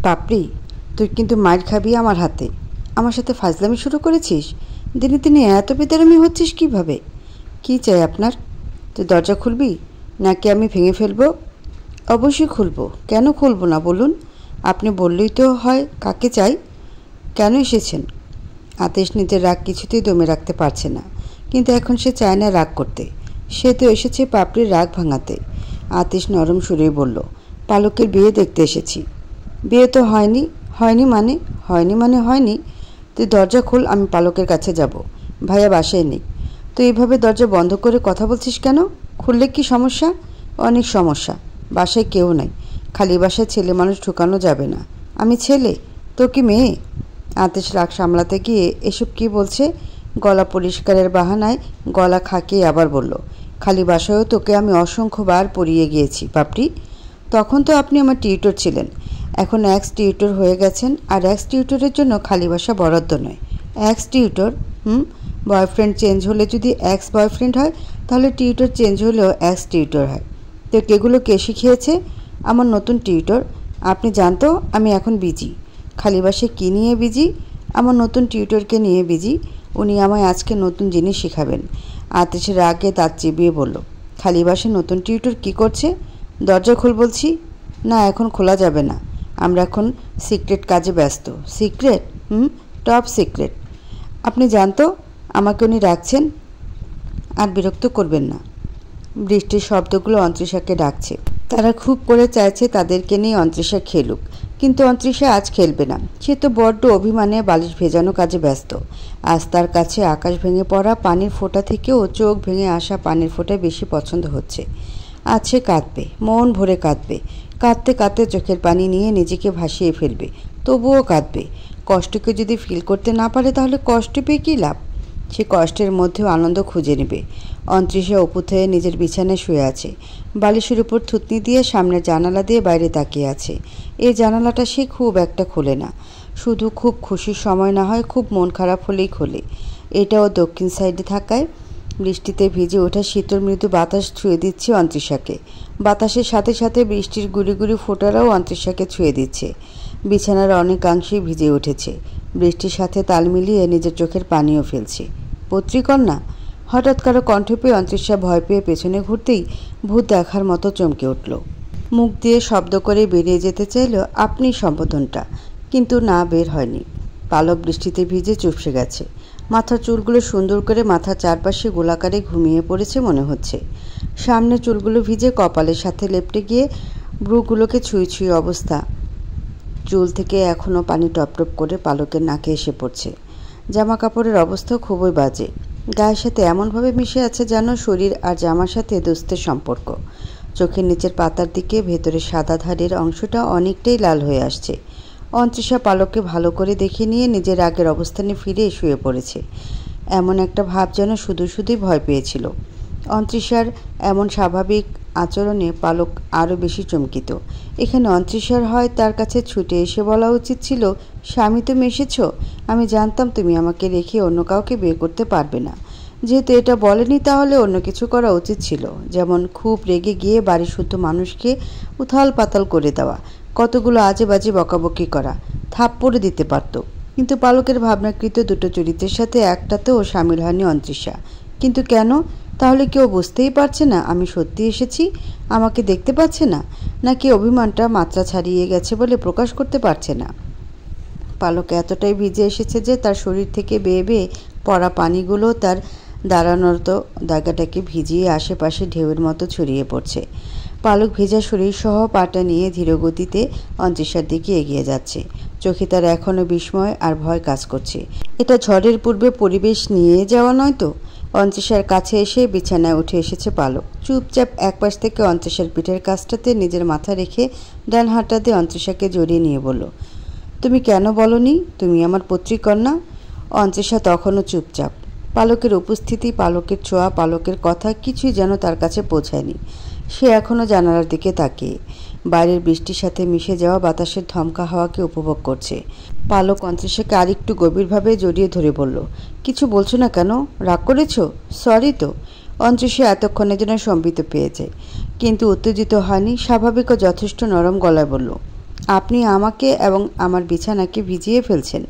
পাপড়ি, তুই কিন্তু মার খাবি আমার হাতে। আমার সাথে ফাজলামি শুরু করেছিস। দিনে দিনে এত বেদরমি হচ্ছিস কিভাবে? কি চাই আপনার? তুই দরজা খুলবি নাকি আমি ভেঙে ফেলবো? অবশ্যই খুলবো। কেন খুলবো না বলুন? আপনি বললেই তো হয় কাকে চাই, কেন এসেছেন। আতিশ নিজের রাগ কিছুতেই দমে রাখতে পারছে না, কিন্তু এখন সে চায় না রাগ করতে। সে তো এসেছে পাপড়ির রাগ ভাঙাতে। আতিশ নরম সুরেই বলল, পালকের বিয়ে দেখতে এসেছি। বিয়ে তো হয়নি। হয়নি মানে? হয়নি মানে হয়নি। তুই দরজা খোল, আমি পালকের কাছে যাব। ভাইয়া বাসায় নেই। তুই এইভাবে দরজা বন্ধ করে কথা বলছিস কেন? খুললে কি সমস্যা? অনেক সমস্যা। বাসায় কেউ নাই। খালি বাসায় ছেলে মানুষ ঢুকানো যাবে না। আমি ছেলে? তো কি মেয়ে? আতিশ রাগ সামলাতে গিয়ে এসব কি বলছে গলা পরিষ্কারের বাহানায় গলা খাকিয়ে আবার বলল, খালি বাসায়ও তোকে আমি অসংখ্যবার পড়িয়ে গিয়েছি পাপড়ি। তখন তো আপনি আমার টিউটর ছিলেন। এখন এক্স টিউটর হয়ে গেছেন, আর এক্স টিউটরের জন্য খালি বাসা বরাদ্দ নয়। X tutor? বয়ফ্রেন্ড চেঞ্জ হলে যদি এক্স বয়ফ্রেন্ড হয়, তাহলে টিউটর চেঞ্জ হলেও এক্স টিউটর হয়। তো এগুলো কে শিখিয়েছে? আমার নতুন টিউটর। আপনি জানতো আমি এখন বিজি। খালি বাসে কী নিয়ে বিজি? আমার নতুন টিউটরকে নিয়ে বিজি। উনি আমায় আজকে নতুন জিনিস শেখাবেন। আতিশের রাগে দাঁত চিবিয়ে বলল, খালি বাসে নতুন টিউটর কি করছে? দরজা খোল বলছি। না, এখন খোলা যাবে না। আমরা এখন সিক্রেট কাজে ব্যস্ত। সিক্রেট? Top secret. আপনি জানতো আমাকে উনি রাখছেন। আর বিরক্ত করবেন না। বৃষ্টির শব্দগুলো অন্তরিশাকে ডাকছে। তারা খুব করে চাইছে তাদেরকে নিয়ে অন্তরিশা খেলুক, কিন্তু অন্তরিশা আজ খেলবে না। সে তো বড্ড অভিমানে বালিশ ভেজানো কাজে ব্যস্ত। আজ তার কাছে আকাশ ভেঙে পড়া পানির ফোঁটা থেকেও চোখ ভেঙে আসা পানির ফোঁটা বেশি পছন্দ হচ্ছে। আজ সে কাঁদবে, মন ভরে কাঁদবে। কাঁদতে কাঁদতে চোখের পানি নিয়ে নিজেকে ভাসিয়ে ফেলবে, তবুও কাঁদবে। কষ্টকে যদি ফিল করতে না পারে, তাহলে কষ্ট পেয়ে কী লাভ? সে কষ্টের মধ্যেও আনন্দ খুঁজে নেবে। অন্তরিশা অপুত হয়ে নিজের বিছানায় শুয়ে আছে। বালিশের উপর থুতনি দিয়ে সামনের জানালা দিয়ে বাইরে তাকিয়ে আছে। এই জানালাটা সে খুব একটা খোলে না। শুধু খুব খুশির সময় না হয় খুব মন খারাপ হলেই খোলে। এটাও দক্ষিণ সাইডে থাকায় বৃষ্টিতে ভিজে ওঠা শীতল মৃদু বাতাস ছুঁয়ে দিচ্ছে অন্তরিশাকে। বাতাসের সাথে সাথে বৃষ্টির গুড়ি গুড়ি ফোঁটারাও অন্তরিশাকে ছুঁয়ে দিচ্ছে। বিছানার অনেকাংশেই ভিজে উঠেছে। বৃষ্টির সাথে তাল মিলিয়ে নিজের চোখের পানিও ফেলছে। পত্রিকন্যা? হঠাৎ কারো কণ্ঠ পেয়ে অন্তরিশা ভয় পেয়ে পেছনে ঘুরতেই ভূত দেখার মতো চমকে উঠল। মুখ দিয়ে শব্দ করে বেরিয়ে যেতে চাইল আপনি সম্বোধনটা, কিন্তু না, বের হয়নি। পালক বৃষ্টিতে ভিজে চুপসে গেছে। মাথার চুলগুলো সুন্দর করে মাথার চারপাশে গোলাকারে ঘুমিয়ে পড়েছে মনে হচ্ছে। সামনে চুলগুলো ভিজে কপালের সাথে লেপটে গিয়ে ব্রুগুলোকে ছুঁই ছুঁই অবস্থা। চুল থেকে এখনও পানি টপটপ করে পালকের নাকে এসে পড়ছে। জামা কাপড়ের অবস্থা খুবই বাজে। গায়ের সাথে এমনভাবে মিশে আছে যেন শরীর আর জামার সাথে দোস্তের সম্পর্ক। চোখের নিচের পাতার দিকে ভেতরের সাদা ধারের অংশটা অনেকটাই লাল হয়ে আসছে। অন্তরিশা পালককে ভালো করে দেখে নিয়ে নিজের আগের অবস্থানে ফিরে শুয়ে পড়েছে। এমন একটা ভাব যেন শুধু শুধুই ভয় পেয়েছিল। অন্তরিশার এমন স্বাভাবিক আচরণে পালক আরও বেশি চমকিত। এখানে অন্তরিশার হয় তার কাছে ছুটে এসে বলা উচিত ছিল, স্বামী তুমি এসেছ, আমি জানতাম তুমি আমাকে রেখে অন্য কাউকে বিয়ে করতে পারবে না। যেহেতু এটা বলেনি, তাহলে অন্য কিছু করা উচিত ছিল, যেমন খুব রেগে গিয়ে বাড়ি শুদ্ধ মানুষকে উথাল পাতাল করে দেওয়া, কতগুলো আজে বাজে বকাবকি করা, থাপ্পড়ে দিতে পারত। কিন্তু পালকের ভাবনাকৃত দুটো চরিত্রের সাথে একটাতেও সামিল হয়নি অন্তরিশা। কিন্তু কেন? তাহলে কেউ বুঝতেই পারছে না আমি সত্যি এসেছি, আমাকে দেখতে পাচ্ছে না, নাকি অভিমানটা মাত্রা ছাড়িয়ে গেছে বলে প্রকাশ করতে পারছে না? পালক এতটাই ভিজে এসেছে যে তার শরীর থেকে বেয়ে বেয়ে পড়া পানিগুলো তার দাঁড়ানোর তো জায়গাটাকে ভিজিয়ে আশেপাশে ঢেউয়ের মতো ছড়িয়ে পড়ছে। পালক ভেজা শরীরসহ পাটা নিয়ে ধীরগতিতে অন্তরিশার দিকে এগিয়ে যাচ্ছে। চোখে তার এখনও বিস্ময় আর ভয় কাজ করছে। এটা ঝড়ের পূর্বে পরিবেশ নিয়ে যাওয়া নয় তো? অন্তরিশার কাছে এসে বিছানায় উঠে এসেছে পালক। চুপচাপ একপাশ থেকে অন্তরিশার পিঠের কাছটাতে নিজের মাথা রেখে ডান হাতটা দিয়ে অন্তরিশাকে জড়িয়ে নিয়ে বলল, তুমি কেন বলনি তুমি আমার পত্রিকন্যা? অন্তরিশা তখনও চুপচাপ। পালকের উপস্থিতি, পালকের ছোঁয়া, পালকের কথা কিছুই যেন তার কাছে পৌঁছায়নি। সে এখনও জানালার দিকে তাকিয়ে বাইরের বৃষ্টির সাথে মিশে যাওয়া বাতাসের ধমকা হাওয়াকে উপভোগ করছে। পালক অন্তরিশাকে আরেকটু গভীরভাবে জড়িয়ে ধরে বলল, কিছু বলছো না কেন? রাগ করেছ? সরি তো। অন্তরিশা এতক্ষণে যেন সম্বিত পেয়েছে, কিন্তু উত্তেজিত হয়নি। স্বাভাবিক ও যথেষ্ট নরম গলায় বলল, আপনি আমাকে এবং আমার বিছানাকে ভিজিয়ে ফেলছেন।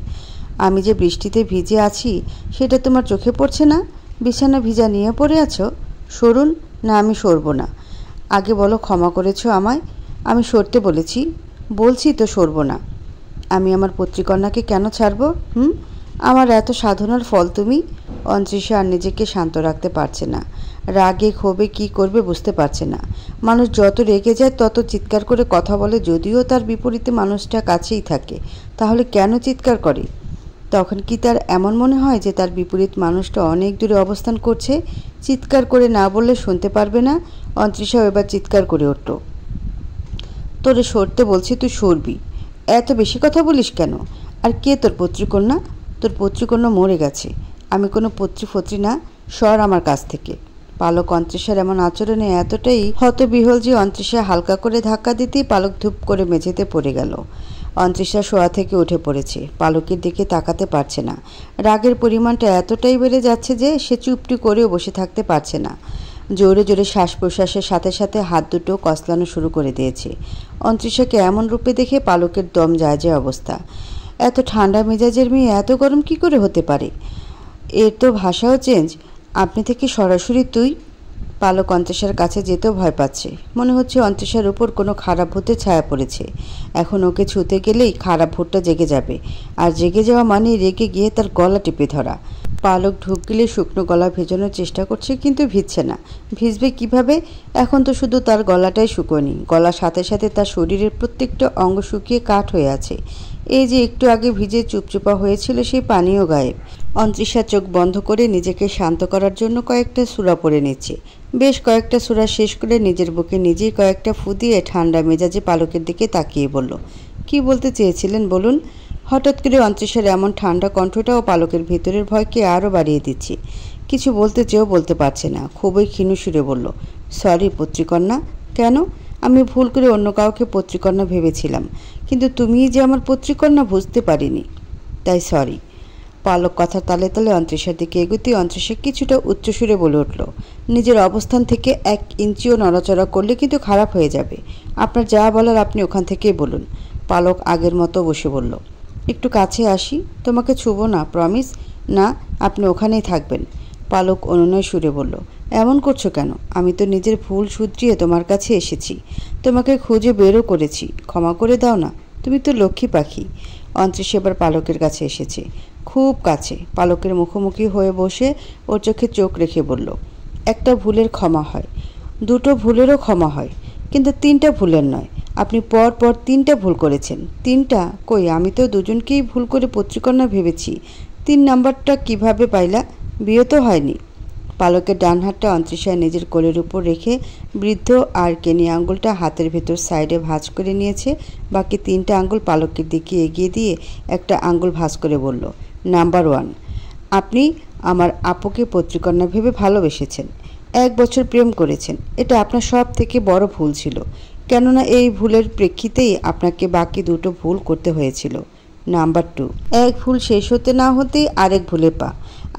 আমি যে বৃষ্টিতে ভিজে আছি সেটা তোমার চোখে পড়ছে না? বিছানা ভিজা নিয়ে পড়ে আছো। সরুন। না, আমি সরব না। আগে বলো ক্ষমা করেছো আমায়? আমি সরতে বলেছি। বলছি তো সরব না। আমি আমার পত্রিকন্যাকে কেন ছাড়ব? আমার এত সাধনার ফল তুমি? অন্তরিষা আর নিজেকে শান্ত রাখতে পারছে না। রাগে ক্ষোভে কি করবে বুঝতে পারছে না। মানুষ যত রেগে যায় তত চিৎকার করে কথা বলে, যদিও তার বিপরীতে মানুষটা কাছেই থাকে। তাহলে কেন চিৎকার করে? তখন কি তার এমন মনে হয় যে তার বিপরীত মানুষটা অনেক দূরে অবস্থান করছে? চিৎকার করে না বললে শুনতে পারবে না। অন্তরিষাও এবার চিৎকার করে উঠল, তোরে সরতে বলছি, তুই সরবি। এত বেশি কথা বলিস কেন? আর কে তোর পত্রিকন্যা? তোর পত্রিকন্যা মরে গেছে। আমি কোনো পত্রী না। সর আমার কাছ থেকে। পালক অন্তরিষার এমন আচরণে এতটাই হতবিহ্বল যে অন্তরিষা হালকা করে ধাক্কা দিতেই পালক ধূপ করে মেঝেতে পড়ে গেল। অন্তরিষা শোয়া থেকে উঠে পড়েছে। পালকের দিকে তাকাতে পারছে না। রাগের পরিমাণটা এতটাই বেড়ে যাচ্ছে যে সে চুপটি করেও বসে থাকতে পারছে না। জোরে জোরে শ্বাস প্রশ্বাসের সাথে সাথে হাত দুটো কসলানো শুরু করে দিয়েছে। অন্তরিষাকে এমন রূপে দেখে পালকের দম যায় যে অবস্থা। এত ঠান্ডা মেজাজের মেয়ে এত গরম কি করে হতে পারে? এর তো ভাষাও চেঞ্জ। আপনি থেকে সরাসরি তুই। পালক অন্তরিষার কাছে যেতেও ভয় পাচ্ছে। মনে হচ্ছে অন্তরিষার উপর কোনো খারাপ ভূতের ছায়া পড়েছে। এখন ওকে ছুতে গেলেই খারাপ ভূতটা জেগে যাবে, আর জেগে যাওয়া মানে রেগে গিয়ে তার গলা টিপে ধরা। পালক ঢুক গিলে শুকনো গলা ভেজানোর চেষ্টা করছে, কিন্তু ভিজছে না। ভিজবে কিভাবে? এখন তো শুধু তার গলাটাই শুকোয়নি, গলার সাথে সাথে তার শরীরের প্রত্যেকটা অঙ্গ শুকিয়ে কাঠ হয়ে আছে। এই যে একটু আগে ভিজে চুপচুপা হয়েছিল সেই পানিও গায়েব। অন্তরিষা চোখ বন্ধ করে নিজেকে শান্ত করার জন্য কয়েকটা সূরা পড়ে নিচ্ছে। বেশ কয়েকটা সূরা শেষ করে নিজের বুকে নিজেই কয়েকটা ফু দিয়ে ঠান্ডা মেজাজে পালকের দিকে তাকিয়ে বলল, কি বলতে চেয়েছিলেন বলুন? হঠাৎ করে অন্তরিষার এমন ঠান্ডা কণ্ঠটাও পালকের ভেতরের ভয়কে আরও বাড়িয়ে দিচ্ছে। কিছু বলতে চেয়েও বলতে পারছে না। খুবই ক্ষীণ সুরে বলল, সরি পত্রিকন্যা। কেন? আমি ভুল করে অন্য কাউকে পত্রিকন্যা ভেবেছিলাম, কিন্তু তুমিই যে আমার পত্রিকন্যা বুঝতে পারিনি, তাই সরি। পালক কথার তালে তালে অন্তরিষার দিকে এগোতে অন্তরিষা কিছুটা উচ্চসুরে বলে উঠল, নিজের অবস্থান থেকে 1 ইঞ্চিও নড়াচড়া করলে কিন্তু খারাপ হয়ে যাবে। আপনার যা বলার আপনি ওখান থেকেই বলুন। পালক আগের মতো বসে বলল, একটু কাছে আসি, তোমাকে ছুবো না, প্রমিস। না, আপনি ওখানেই থাকবেন। পালক অনুনয় সুরে বলল, এমন করছো কেন? আমি তো নিজের ভুল শুধরিয়ে তোমার কাছে এসেছি, তোমাকে খুঁজে বেরও করেছি, ক্ষমা করে দাও না, তুমি তো লক্ষ্মী পাখি। অন্তরিষা এবার পালকের কাছে এসেছে, খুব কাছে। পালকের মুখোমুখি হয়ে বসে ওর চোখে চোখ রেখে বলল, একটা ভুলের ক্ষমা হয়, 2টো ভুলেরও ক্ষমা হয়, কিন্তু 3টা ভুলের নয়। আপনি পর পর 3টা ভুল করেছেন। 3টা? কই, আমি তো দুজনকেই ভুল করে পত্রিকন্যা ভেবেছি। 3 নাম্বারটা কিভাবে পাইলা? বিয়ে তো হয়নি। পালকের ডান হাতটা অন্তরিষা নিজের কোলের উপর রেখে বৃদ্ধ আর কেনি আঙ্গুলটা হাতের ভেতর সাইডে ভাঁজ করে নিয়েছে। বাকি 3টা আঙ্গুল পালকের দিকে এগিয়ে দিয়ে একটা আঙ্গুল ভাঁজ করে বলল, নাম্বার 1, আপনি আমার আপুকে পত্রিকন্যা ভেবে ভালোবেসেছেন। 1 বছর প্রেম করেছেন। এটা আপনার সব থেকে বড় ভুল ছিল, কেননা এই ভুলের প্রেক্ষিতেই আপনাকে বাকি 2টো ভুল করতে হয়েছিল। নাম্বার 2, এক ভুল শেষ হতে না হতেই আরেক ভুলে পা।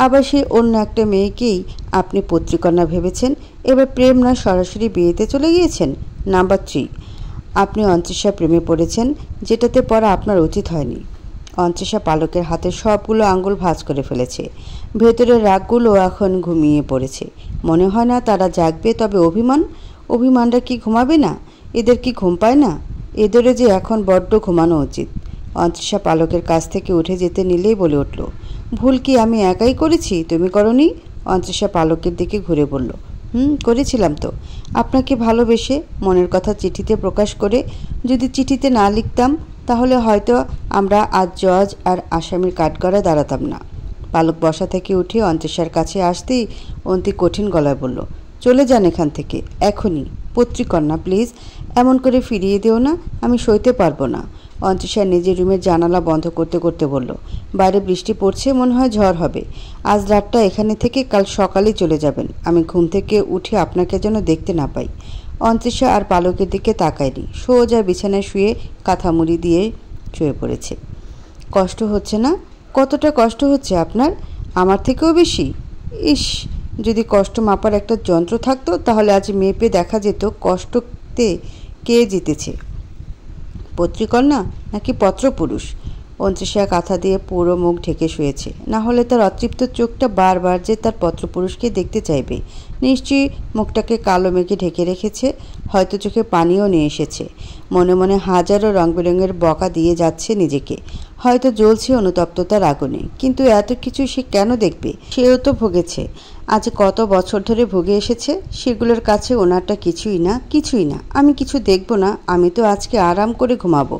আবার সেই অন্য একটা মেয়েকেই আপনি পত্রিকন্যা ভেবেছেন। এবার প্রেম না, সরাসরি বিয়েতে চলে গিয়েছেন। নাম্বার 3, আপনি অন্তরিষা প্রেমে পড়েছেন, যেটাতে পড়া আপনার উচিত হয়নি। অন্তরিষা পালকের হাতের সবগুলো আঙ্গুল ভাঁজ করে ফেলেছে। ভেতরের রাগগুলো এখন ঘুমিয়ে পড়েছে। মনে হয় না তারা জাগবে, তবে অভিমানরা কি ঘুমাবে না? এদের কি ঘুম পায় না? এদেরও যে এখন বড্ড ঘুমানো উচিত। অন্তরিষা পালকের কাছ থেকে উঠে যেতে নিলেই বলে উঠল, ভুল কি আমি একাই করেছি, তুমি করনি? অন্তরিষা পালকের দিকে ঘুরে বলল, করেছিলাম তো, আপনাকে ভালোবেসে, মনের কথা চিঠিতে প্রকাশ করে। যদি চিঠিতে না লিখতাম তাহলে হয়তো আমরা আজ জজ আর আসামির কাঠগড়ায় দাঁড়াতাম না। পালক বসা থেকে উঠে অন্তরিষার কাছে আসতেই অন্তি কঠিন গলায় বলল, চলে যান এখান থেকে এখনই। পত্রিকন্যা প্লিজ, এমন করে ফিরিয়ে দিও না, আমি সইতে পারবো না। অন্তরিষা নিজের রুমের জানালা বন্ধ করতে করতে বলল, বাইরে বৃষ্টি পড়ছে, মনে হয় ঝড় হবে। আজ রাতটা এখানে থেকে কাল সকালেই চলে যাবেন। আমি ঘুম থেকে উঠে আপনাকে যেন দেখতে না পাই। অন্তরিষা আর পালকের দিকে তাকায়নি, সোজা বিছানায় শুয়ে কাঁথা মুড়ি দিয়ে শুয়ে পড়েছে। কষ্ট হচ্ছে না? কতটা কষ্ট হচ্ছে আপনার? আমার থেকেও বেশি? ইস, যদি কষ্ট মাপার একটা যন্ত্র থাকতো তাহলে আজ মেপে দেখা যেত কষ্টতে কে জিতেছে। পত্রিকন্যা নাকি পত্রপুরুষ? অন্তরিষা কাঁথা দিয়ে পুরো মুখ ঢেকে শুয়েছে, না হলে তার অতৃপ্ত চোখটা বারবার যে তার পত্রপুরুষকে দেখতে চাইবে। নিশ্চয়ই মুখটাকে কালো মেঘে ঢেকে রেখেছে, হয়তো চোখে পানিও নিয়ে এসেছে। মনে মনে হাজারো রং বেরঙের বকা দিয়ে যাচ্ছে নিজেকে, হয়তো জ্বলছে অনুতপ্ততার আগুনে। কিন্তু এত কিছু সে কেন দেখবে? সেও তো ভুগেছে, আজ কত বছর ধরে ভুগে এসেছে। সেগুলোর কাছে ওনারটা কিছুই না, কিছুই না। আমি কিছু দেখব না, আমি তো আজকে আরাম করে ঘুমাবো।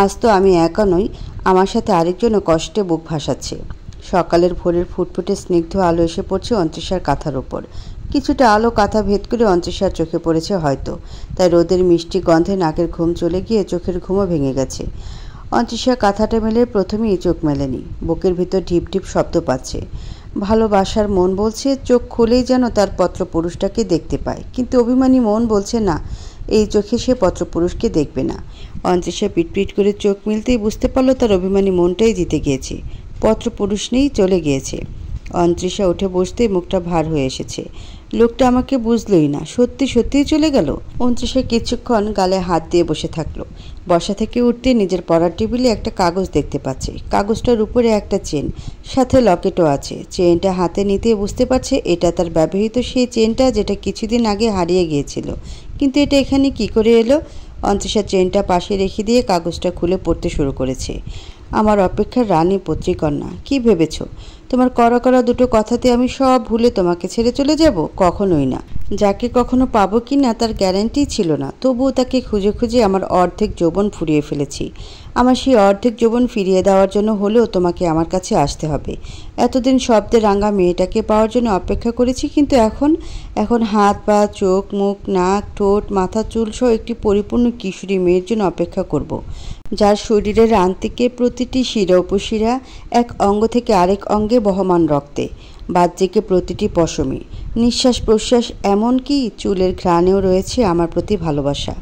আজ তো আমি একা নই, আমার সাথে আরেকজনও কষ্টে বুক ভাসাচ্ছে। সকালের ভোরের ফুটফুটে স্নিগ্ধ আলো এসে পড়ছে অন্তরিষার কাঁথার ওপর। কিছুটা আলো কাঁথা ভেদ করে অন্তরিষার চোখে পড়েছে হয়তো, তাই রোদের মিষ্টি গন্ধে নাকের ঘুম চলে গিয়ে চোখের ঘুমও ভেঙে গেছে। অন্তরিষা কাঁথাটা মেলে প্রথমেই চোখ মেলেনি, বুকের ভিতর ঢিপ ঢিপ শব্দ পাচ্ছে। ভালোবাসার মন বলছে চোখ খুলেই যেন তার পত্রপুরুষটাকে দেখতে পায়, কিন্তু অভিমানী মন বলছে না, এই চোখে সে পত্রপুরুষকে দেখবে না। অন্তরিষা পিটপিট করে চোখ মিলতেই বুঝতে পারল তার অভিমানী মনটাই জিতে গিয়েছে, পত্রপুরুষ নেই, চলে গিয়েছে। অন্তরিষা উঠে বসতেই মুখটা ভার হয়ে এসেছে। লোকটা আমাকে বুঝলই না, সত্যি সত্যিই চলে গেল। অন্তরিষা কিছুক্ষণ গালে হাত দিয়ে বসে থাকলো। বসা থেকে উঠতে নিজের পড়ার টেবিলে একটা কাগজ দেখতে পাচ্ছে। কাগজটার উপরে একটা চেন, সাথে লকেটও আছে। চেনটা হাতে নিতেই বুঝতে পারছে এটা তার ব্যবহৃত সেই চেনটা, যেটা কিছুদিন আগে হারিয়ে গিয়েছিল। কিন্তু এটা এখানে কি করে এলো? অন্তরিষা চেনটা পাশে রেখে দিয়ে কাগজটা খুলে পড়তে শুরু করেছে। আমার অপেক্ষার রানী পত্রিকন্যা, কি ভেবেছ তোমার করা করা দুটো কথাতে আমি সব ভুলে তোমাকে ছেড়ে চলে যাব? কখনোই না। যাকে কখনো পাবো কি না তার গ্যারান্টি ছিল না, তবুও তাকে খুঁজে খুঁজে আমার অর্ধেক যৌবন ফুরিয়ে ফেলেছি। আমার সেই অর্ধেক যৌবন ফিরিয়ে দেওয়ার জন্য হলেও তোমাকে আমার কাছে আসতে হবে। এতদিন শব্দে রাঙা মেয়েটাকে পাওয়ার জন্য অপেক্ষা করেছি, কিন্তু এখন হাত পা চোখ মুখ নাক ঠোঁট মাথা চুল সহ একটি পরিপূর্ণ কিশোরী মেয়ের জন্য অপেক্ষা করব, যার শরীরের আন্তিকে প্রতিটি শিরা উপশিরা এক অঙ্গ থেকে আরেক অঙ্গে বহমান রক্তে, বাহ্যিকে প্রতিটি পশমে, নিঃশ্বাস প্রশ্বাস এমনকি চুলের ঘ্রাণেও রয়েছে আমার প্রতি ভালোবাসা।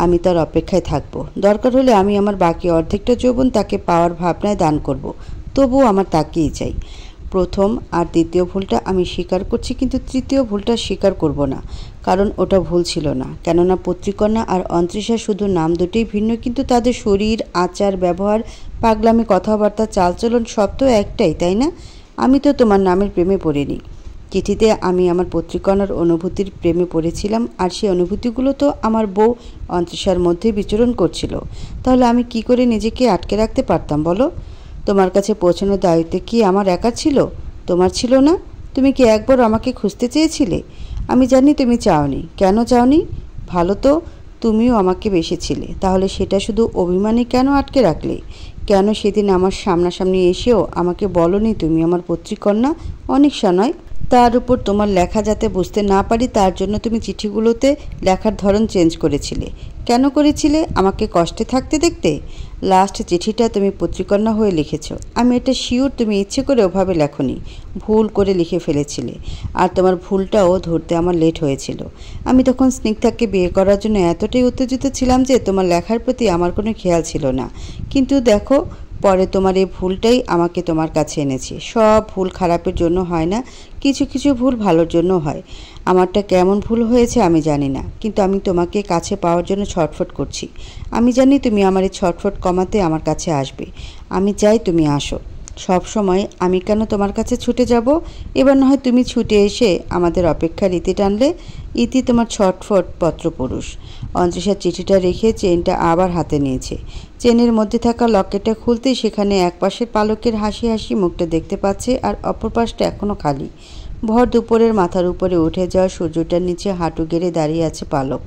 আমি তার অপেক্ষায় থাকব। দরকার হলে আমি আমার বাকি অর্ধেকটা যৌবন তাকে পাওয়ার ভাবনায় দান করব। তবুও আমার তাকেই চাই। প্রথম আর দ্বিতীয় ভুলটা আমি স্বীকার করছি, কিন্তু তৃতীয় ভুলটা স্বীকার করব না, কারণ ওটা ভুল ছিল না। কেননা পত্রিকন্যা আর অন্তরিষা শুধু নাম দুটোই ভিন্ন, কিন্তু তাদের শরীর আচার ব্যবহার পাগলামি কথাবার্তা চালচলন সব তো একটাই, তাই না? আমি তো তোমার নামের প্রেমে পড়িনি। চিঠিতে আমি আমার পত্রিকন্যার অনুভূতির প্রেমে পড়েছিলাম, আর সেই অনুভূতিগুলো তো আমার বউ অন্তরিষার মধ্যে বিচরণ করছিল। তাহলে আমি কি করে নিজেকে আটকে রাখতে পারতাম বলো? তোমার কাছে পৌঁছানোর দায়িত্ব কি আমার একা ছিল? তোমার ছিল না? তুমি কি একবার আমাকে খুঁজতে চেয়েছিলে? আমি জানি তুমি চাওনি। কেন চাওনি? ভালো তো তুমিও আমাকে বেসেছিলে, তাহলে সেটা শুধু অভিমানে কেন আটকে রাখলে? কেন সেদিন আমার সামনাসামনি এসেও আমাকে বলনি তুমি আমার পত্রিকন্যা অনিশা নয়? তার উপর তোমার লেখা যাতে বুঝতে না পারি তার জন্য তুমি চিঠিগুলোতে লেখার ধরন চেঞ্জ করেছিলে। কেন করেছিলে? আমাকে কষ্টে থাকতে দেখতে? লাস্ট চিঠিটা তুমি পত্রিকন্যা হয়ে লিখেছ, আমি এটা শিওর তুমি ইচ্ছে করে ওভাবে লেখনি, ভুল করে লিখে ফেলেছিলে। আর তোমার ভুলটাও ধরতে আমার লেট হয়েছিল। আমি তখন স্নিগ্ধাকে বিয়ে করার জন্য এতটাই উত্তেজিত ছিলাম যে তোমার লেখার প্রতি আমার কোনো খেয়াল ছিল না। কিন্তু দেখো, পরে তোমার এই ভুলটাই আমাকে তোমার কাছে এনেছে। সব ভুল খারাপের জন্য হয় না, কিছু কিছু ভুল ভালোর জন্য হয়। আমারটা কেমন ভুল হয়েছে আমি জানি না, কিন্তু আমি তোমাকে কাছে পাওয়ার জন্য ছটফট করছি। আমি জানি তুমি আমার এই ছটফট কমাতে আমার কাছে আসবে। আমি চাই তুমি আসো। সব সময় আমি কেন তোমার কাছে ছুটে যাব? এবার না হয় তুমি ছুটে এসে আমাদের অপেক্ষার ইতি টানলে। ইতি তোমার ছটফট পত্রপুরুষ। অন্তরিষার চিঠিটা রেখে চেনটা আবার হাতে নিয়েছে। চেনের মধ্যে থাকা লকেটটা খুলতেই সেখানে এক পাশের পালকের হাসি হাসি মুখটা দেখতে পাচ্ছে, আর অপর পাশটা এখনও খালি। ভর দুপুরের মাথার উপরে উঠে যাওয়া সূর্যটার নিচে হাঁটু গেড়ে দাঁড়িয়ে আছে পালক,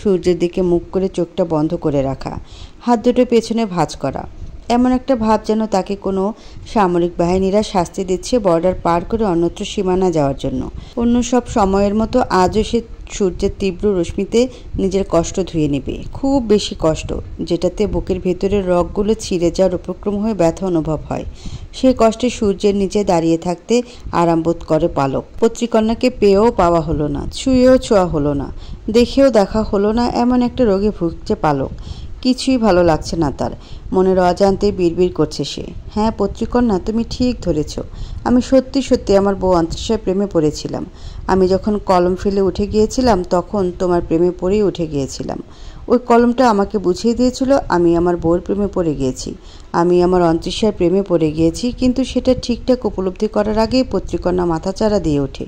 সূর্যের দিকে মুখ করে চোখটা বন্ধ করে রাখা, হাত দুটো পেছনে ভাঁজ করা। এমন একটা ভাব যেন তাকে কোনো সামরিক বাহিনীরা শাস্তি দিচ্ছে বর্ডার পার করে অন্যত্র সীমানা যাওয়ার জন্য। অন্য সব সময়ের মতো আজও সে সূর্যের তীব্র রশ্মিতে নিজের কষ্ট ধুয়ে নেবে, খুব বেশি কষ্ট, যেটাতে বুকের ভেতরের রগগুলো ছিঁড়ে যাওয়ার উপক্রম হয়ে ব্যথা অনুভব হয়। সেই কষ্টে সূর্যের নিচে দাঁড়িয়ে থাকতে আরাম বোধ করে পালক। পত্রিকন্যাকে পেয়েও পাওয়া হলো না, ছুঁয়েও ছোঁয়া হলো না, দেখেও দেখা হলো না, এমন একটা রোগে ভুগছে পালক। কিছুই ভালো লাগছে না তার। মনের অজান্তে বিড়বিড় করছে সে, হ্যাঁ পত্রিকন্যা, তুমি ঠিক ধরেছ। আমি সত্যি সত্যি আমার বউ অন্তরিষার প্রেমে পড়েছিলাম। আমি যখন কলম ফেলে উঠে গিয়েছিলাম তখন তোমার প্রেমে পড়েই উঠে গিয়েছিলাম। ওই কলমটা আমাকে বুঝিয়ে দিয়েছিল আমি আমার বউয়ের প্রেমে পড়ে গিয়েছি, আমি আমার অন্তৃষার প্রেমে পড়ে গিয়েছি। কিন্তু সেটা ঠিকঠাক উপলব্ধি করার আগেই পত্রিকন্যা মাথাচাড়া দিয়ে ওঠে।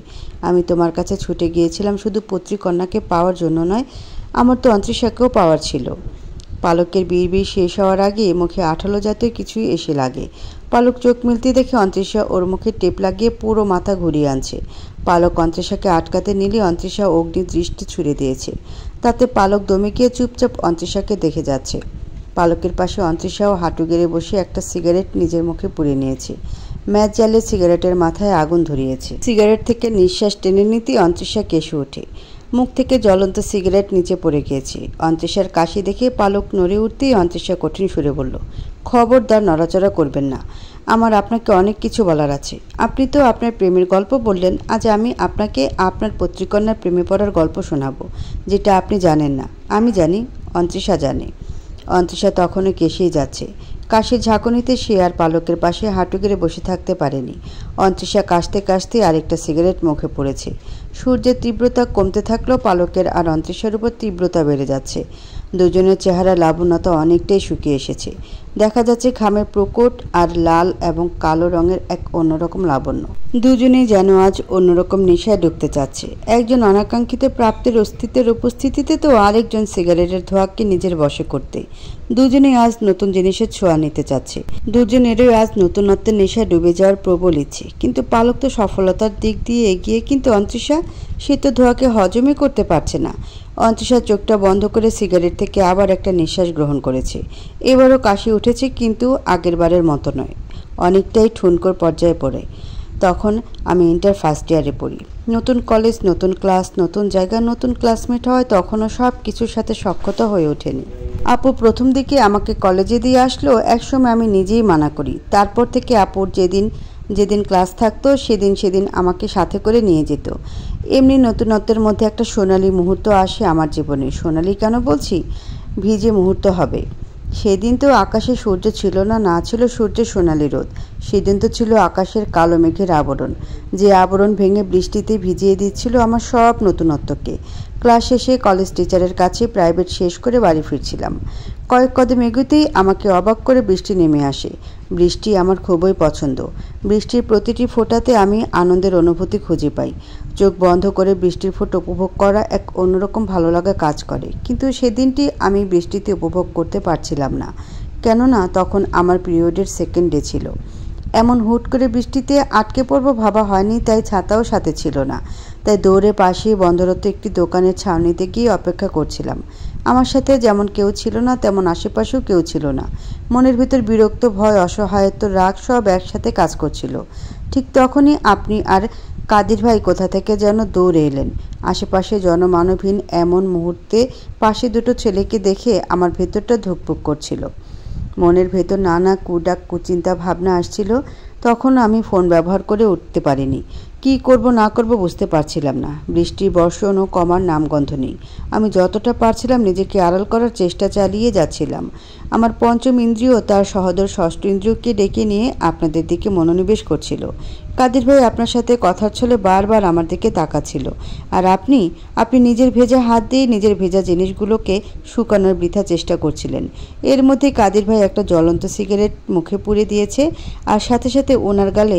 আমি তোমার কাছে ছুটে গিয়েছিলাম শুধু পত্রিকন্যাকে পাওয়ার জন্য নয়, আমার তো অন্তৃষাকেও পাওয়ার ছিল। পালকের বিড়বিড় শেষ হওয়ার আগে মুখে আঠালো জাতীয় কিছুই এসে লাগে। পালক চোখ মিলতে দেখে অন্তৃষা ওর মুখে টেপ লাগিয়ে পুরো মাথা ঘুরিয়ে আনছে। পালক অন্তৃষাকে আটকাতে নিলে অন্তৃষা অগ্নি দৃষ্টি ছুড়ে দিয়েছে। তাতে পালক দমে গিয়ে চুপচাপ অন্তৃষাকে দেখে যাচ্ছে। পালকের পাশে অন্তৃষাও হাঁটু গেড়ে বসে একটা সিগারেট নিজের মুখে পুড়ে নিয়েছে। ম্যাচ জ্বালিয়ে সিগারেটের মাথায় আগুন ধরিয়েছে। সিগারেট থেকে নিঃশ্বাস টেনে নিতেই অন্তৃষা কেশে ওঠে। মুখ থেকে জ্বলন্ত সিগারেট নিচে পড়ে গিয়েছে। অন্তৃষার কাশি দেখে পালক নড়ে উঠতেই অন্তৃষা কঠিন সুরে বলল, খবরদার নড়াচড়া করবেন না, আমার আপনাকে অনেক কিছু বলার আছে। আপনি তো আপনার প্রেমের গল্প বললেন, আজ আমি আপনাকে আপনার পত্রিকন্যার প্রেমে পড়ার গল্প শোনাবো, যেটা আপনি জানেন না। আমি জানি, অন্তৃষা জানে। অন্তৃষা তখনও কেশেই যাচ্ছে। কাশির ঝাঁকুনিতে সে আর পালকের পাশে হাঁটু গেড়ে বসে থাকতে পারেনি। অন্তৃষা কাশতে কাশতে আরেকটা সিগারেট মুখে পড়েছে। সূর্যের তীব্রতা কমতে থাকলেও পালকের আর অন্তৃষার উপর তীব্রতা বেড়ে যাচ্ছে। দুজনের চেহারা লাবণ্যতা অনেকটাই শুকিয়ে এসেছে। দেখা যাচ্ছে ঘামের প্রকট আর লাল এবং কালো রঙের এক অন্যরকম লাবণ্য। দুজনেই যেন আজ অন্যরকম নেশায় ঢুকতে চাচ্ছে। একজন অনাকাঙ্ক্ষিত প্রাপ্তির অস্তিত্বের উপস্থিতিতে তো আরেকজন সিগারেটের ধোঁয়াকে নিজের বশে করতে। দুজনেই আজ নতুন জিনিসের ছোঁয়া নিতে চাচ্ছে। দুজনেরই আজ নতুনত্বের নেশায় ডুবে যাওয়ার প্রবল ইচ্ছে। কিন্তু পালক তো সফলতার দিক দিয়ে এগিয়ে, কিন্তু অন্তৃষা, সে তো ধোঁয়াকে হজমই করতে পারছে না। অন্তৃষা চোখটা বন্ধ করে সিগারেট থেকে আবার একটা নিঃশ্বাস গ্রহণ করেছে। এবারও কাশি উঠেছে, কিন্তু আগের বারের মতো নয়, অনেকটাই ঠুনকোর পর্যায়ে পড়ে। তখন আমি ইন্টার ফার্স্ট ইয়ারে পড়ি। নতুন কলেজ, নতুন ক্লাস, নতুন জায়গা, নতুন ক্লাসমেট হয়, তখনও সব কিছুর সাথে সখ্যতা হয়ে ওঠেনি। আপু প্রথম দিকে আমাকে কলেজে দিয়ে আসলো, একসময় আমি নিজেই মানা করি। তারপর থেকে আপুর যেদিন ক্লাস থাকতো সেদিন আমাকে সাথে করে নিয়ে যেত। এমনি নতুনত্বের মধ্যে একটা সোনালি মুহূর্ত আসে আমার জীবনে। সোনালি কেন বলছি, ভিজে মুহূর্ত হবে। সেদিন তো আকাশে সূর্য ছিল না, না ছিল সূর্যের সোনালি রোদ। সেদিন তো ছিল আকাশের কালো মেঘের আবরণ, যে আবরণ ভেঙে বৃষ্টিতে ভিজিয়ে দিচ্ছিল আমার সব নতুনত্বকে। ক্লাস শেষে কলেজ টিচারের কাছে প্রাইভেট শেষ করে বাড়ি ফিরছিলাম। কয়েক কদম এগোতেই আমাকে অবাক করে বৃষ্টি নেমে আসে। বৃষ্টি আমার খুবই পছন্দ। বৃষ্টির প্রতিটি ফোঁটাতে আমি আনন্দের অনুভূতি খুঁজে পাই। চোখ বন্ধ করে বৃষ্টির ফোঁটা উপভোগ করা এক অন্যরকম ভালো লাগা কাজ করে। কিন্তু সেদিনটি আমি বৃষ্টিতে উপভোগ করতে পারছিলাম না, কেননা তখন আমার পিরিয়ডের সেকেন্ড ডে ছিল। এমন হুট করে বৃষ্টিতে আটকে পড়বো ভাবা হয়নি, তাই ছাতাও সাথে ছিল না। তাই দৌড়ে পাশেই বন্ধরত একটি দোকানের ছাউনিতে গিয়ে অপেক্ষা করছিলাম। আমার সাথে যেমন কেউ ছিল না, তেমন আশেপাশেও কেউ ছিল না। মনের ভিতর বিরক্ত, ভয়, অসহায়ত্ব, রাগ সব একসাথে কাজ করছিল। ঠিক তখনই আপনি আর কাদির ভাই কোথা থেকে যেন দৌড়ে এলেন। আশেপাশে জনমানবহীন এমন মুহূর্তে পাশে দুটো ছেলেকে দেখে আমার ভেতরটা ধুকপুক করছিল। মনের ভেতর নানা কুডাক কুচিন্তা ভাবনা আসছিল। তখন আমি ফোন ব্যবহার করে উঠতে পারিনি। কি করব না করব বুঝতে পারছিলাম না। বৃষ্টির বর্ষণও কমার নামগন্ধ নেই। আমি যতটা পারছিলাম নিজেকে আড়াল করার চেষ্টা চালিয়ে যাচ্ছিলাম। আমার পঞ্চম ইন্দ্রিয় তার সহোদর ষষ্ঠ ইন্দ্রিয়কে ডেকে নিয়ে আপনাদের দিকে মনোনিবেশ করছিল। কাদির ভাই আপনার সাথে কথার ছলে বারবার আমার দিকে তাকাচ্ছিল। আর আপনি নিজের ভেজা হাত দিয়ে নিজের ভেজা জিনিসগুলোকে শুকানোর বৃথা চেষ্টা করছিলেন। এর মধ্যে কাদির ভাই একটা জ্বলন্ত সিগারেট মুখে পুড়ে দিয়েছে, আর সাথে সাথে ওনার গালে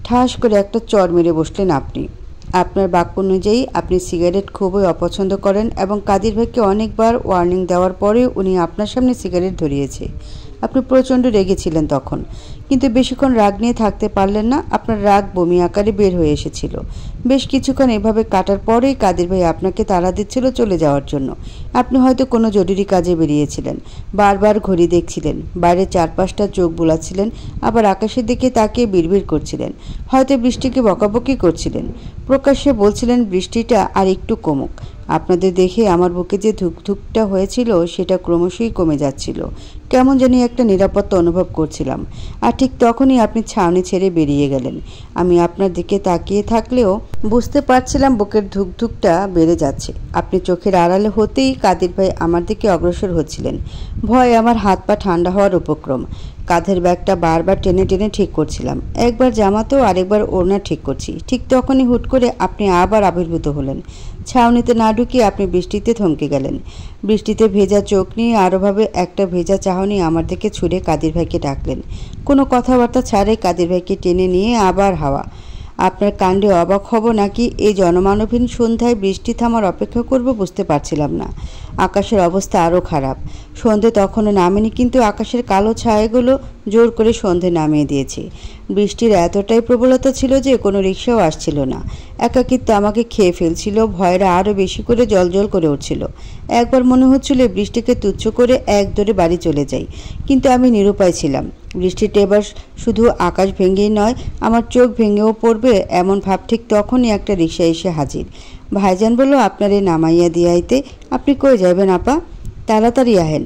ঠাস করে একটা চড় মেরে বসলেন আপনি। আপনার বাক্য অনুযায়ী আপনি সিগারেট খুবই অপছন্দ করেন এবং কাদির ভাইকে অনেকবার ওয়ার্নিং দেওয়ার পরে উনি আপনার সামনে সিগারেট ধরিয়েছে। আপনি প্রচণ্ড রেগেছিলেন তখন, কিন্তু বেশিক্ষণ রাগ নিয়ে থাকতে পারলেন না। আপনার রাগ বমি আকারে বের হয়ে এসেছিল। বেশ কিছুক্ষণ এভাবে কাটার পরেই কাদির ভাই আপনাকে তাড়া দিচ্ছিল চলে যাওয়ার জন্য। আপনি হয়তো কোনো জরুরি কাজে বেরিয়েছিলেন। বারবার ঘড়ি দেখছিলেন, বাইরে 4-5টা চোখ বুলাচ্ছিলেন, আবার আকাশের দিকে তাকিয়ে বিড়বিড় করছিলেন। হয়তো বৃষ্টিকে বকাবকি করছিলেন। প্রকাশ্যে বলছিলেন বৃষ্টিটা আর একটু কমুক। আপনাদের দেখে আমার বুকে যে ধুকধুকটা হয়েছিল সেটা ক্রমশই কমে যাচ্ছিল। কেমন জানি একটা নিরাপত্তা অনুভব করছিলাম। আর ঠিক তখনই আপনি ছাউনি ছেড়ে বেরিয়ে গেলেন। আমি আপনার দিকে তাকিয়ে থাকলেও বুঝতে পারছিলাম বুকের ধুকধুকটা বেড়ে যাচ্ছে। আপনি চোখের আড়ালে হতেই কাদির ভাই আমার দিকে অগ্রসর হচ্ছিলেন। ভয় আমার হাত পা ঠান্ডা হওয়ার উপক্রম। কাঁধের ব্যাগটা বারবার টেনে টেনে ঠিক করছিলাম। একবার জামাতো আরেকবার ওড়না ঠিক করছি। ঠিক তখনই হুট করে আপনি আবার আবির্ভূত হলেন। ছাউনিতে না ঢুকিয়ে আপনি বৃষ্টিতে থমকে গেলেন। বৃষ্টিতে ভেজা চোখ নিয়ে আরোভাবে একটা ভেজা চাহনি আমার দিকে ছুঁড়ে কাদির ভাইকে ডাকলেন। কোনো কথাবার্তা ছাড়াই কাদির ভাইকে টেনে নিয়ে আবার হাওয়া। আপনার কাণ্ডে অবাক হব নাকি এই জনমানবহীন সন্ধ্যায় বৃষ্টি থামার অপেক্ষা করব বুঝতে পারছিলাম না। আকাশের অবস্থা আরও খারাপ। সন্ধে তখনও নামেনি, কিন্তু আকাশের কালো ছায়াগুলো জোর করে সন্ধে নামিয়ে দিয়েছে। বৃষ্টির এতটাই প্রবলতা ছিল যে কোনো রিক্সাও আসছিল না। একাকিত্ব আমাকে খেয়ে ফেলছিল। ভয়েরা আরও বেশি করে জলজল করে উঠছিল। একবার মনে হচ্ছিল বৃষ্টিকে তুচ্ছ করে এক দৌড়ে বাড়ি চলে যাই, কিন্তু আমি নিরুপায় ছিলাম। বৃষ্টিটা এবার শুধু আকাশ ভেঙেই নয়, আমার চোখ ভেঙেও পড়বে এমন ভাব। ঠিক তখনই একটা রিক্সা এসে হাজির। ভাইজান বলল, আপনারে নামাইয়া দিয়াইতে। আপনি কই যাবেন আপা? তাড়াতাড়ি আহেন,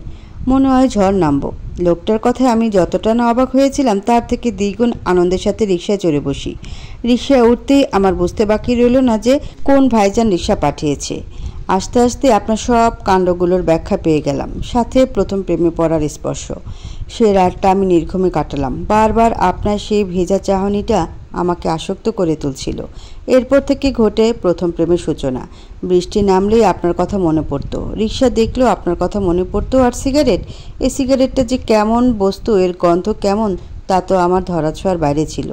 মনে হয় ঝড় নামবো। লোকটার কথায় আমি যতটা না অবাক হয়েছিলাম তার থেকে দ্বিগুণ আনন্দের সাথে রিক্সায় চড়ে বসি। রিক্সায় উঠতেই আমার বুঝতে বাকি রইল না যে কোন ভাইজান রিক্সা পাঠিয়েছে। আস্তে আস্তে আপনার সব কাণ্ডগুলোর ব্যাখ্যা পেয়ে গেলাম, সাথে প্রথম প্রেমে পড়ার স্পর্শ। সে রাতটা আমি নির্ঘুমে কাটালাম। বারবার আপনার সেই ভেজা চাহনিটা আমাকে আসক্ত করে তুলছিল। এরপর থেকে ঘটে প্রথম প্রেমের সূচনা। বৃষ্টি নামলেই আপনার কথা মনে পড়তো, রিক্সা দেখলেও আপনার কথা মনে পড়তো। আর সিগারেট, এই সিগারেটটা যে কেমন বস্তু, এর গন্ধ কেমন তা তো আমার ধরাছোঁয়ার বাইরে ছিল।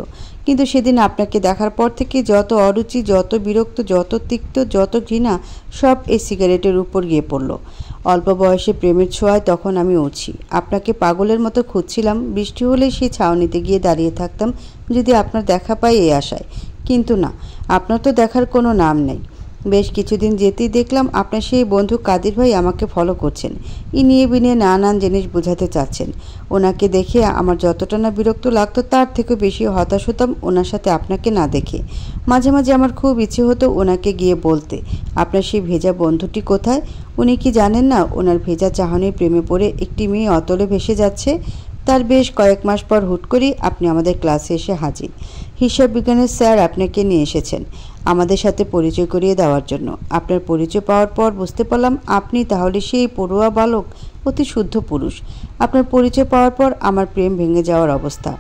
কিন্তু সেদিন আপনাকে দেখার পর থেকে যত অরুচি, যত বিরক্ত, যত তিক্ত, যত ঘৃণা সব এই সিগারেটের উপর গিয়ে পড়ল। অল্প বয়সে প্রেমের ছোঁয়ায় তখন আমি উঠছি। আপনাকে পাগলের মতো খুঁজছিলাম। বৃষ্টি হলে সেই ছাউনিতে গিয়ে দাঁড়িয়ে থাকতাম যদি আপনার দেখা পাই এই আশায়। কিন্তু না, আপনার তো দেখার কোনো নাম নেই। বেশ কিছুদিন যেতেই দেখলাম আপনার সেই বন্ধু কাদির ভাই আমাকে ফলো করছেন। ইনিয়ে বিনিয়ে নানান জিনিস বোঝাতে চাচ্ছেন। ওনাকে দেখে আমার যতটা না বিরক্ত লাগতো তার থেকে বেশি হতাশ হতাম ওনার সাথে আপনাকে না দেখে। মাঝে মাঝে আমার খুব ইচ্ছে হতো ওনাকে গিয়ে বলতে, আপনার সেই ভেজা বন্ধুটি কোথায়? উনি কি জানেন না ওনার ভেজা চাহনির প্রেমে পড়ে একটি মেয়ে অতলে ভেসে যাচ্ছে? তার বেশ কয়েক মাস পর হুট করেই আপনি আমাদের ক্লাসে এসে হাজির। হিসাব বিজ্ঞানের স্যার আপনাকে নিয়ে এসেছেন আমাদের সাথে পরিচয় করিয়ে দেওয়ার জন্য। আপনার পরিচয় পাওয়ার পর বুঝতে পারলাম আপনি তাহলে সেই পড়ুয়া বালক, অতি শুদ্ধ পুরুষ। আপনার পরিচয় পাওয়ার পর আমার প্রেম ভেঙে যাওয়ার অবস্থা।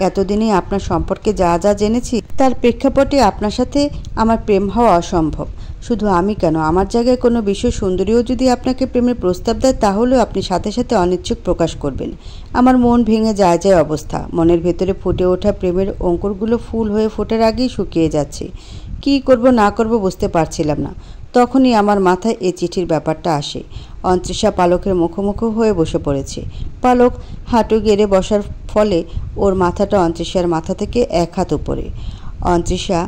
এতদিনে আপনার সম্পর্কে যা যা জেনেছি তার প্রেক্ষাপটে আপনার সাথে আমার প্রেম হওয়া অসম্ভব। শুধু আমি কেন, আমার জায়গায় কোনো বিশ্ব সুন্দরীও যদি আপনাকে প্রেমের প্রস্তাব দেয় তাহলেও আপনি সাথে সাথে অনিচ্ছুক প্রকাশ করবেন। আমার মন ভেঙে যায় যায় অবস্থা। মনের ভেতরে ফুটে ওঠা প্রেমের অঙ্কুরগুলো ফুল হয়ে ফোটার আগেই শুকিয়ে যাচ্ছে। কি করব না করব বুঝতে পারছিলাম না। তখনই আমার মাথায় এই চিঠির ব্যাপারটা আসে। অন্তৃষা পালকের মুখোমুখি হয়ে বসে পড়েছে। পালক হাঁটু গেড়ে বসার ফলে ওর মাথাটা অন্তৃষার মাথা থেকে এক হাত উপরে। অন্তৃষা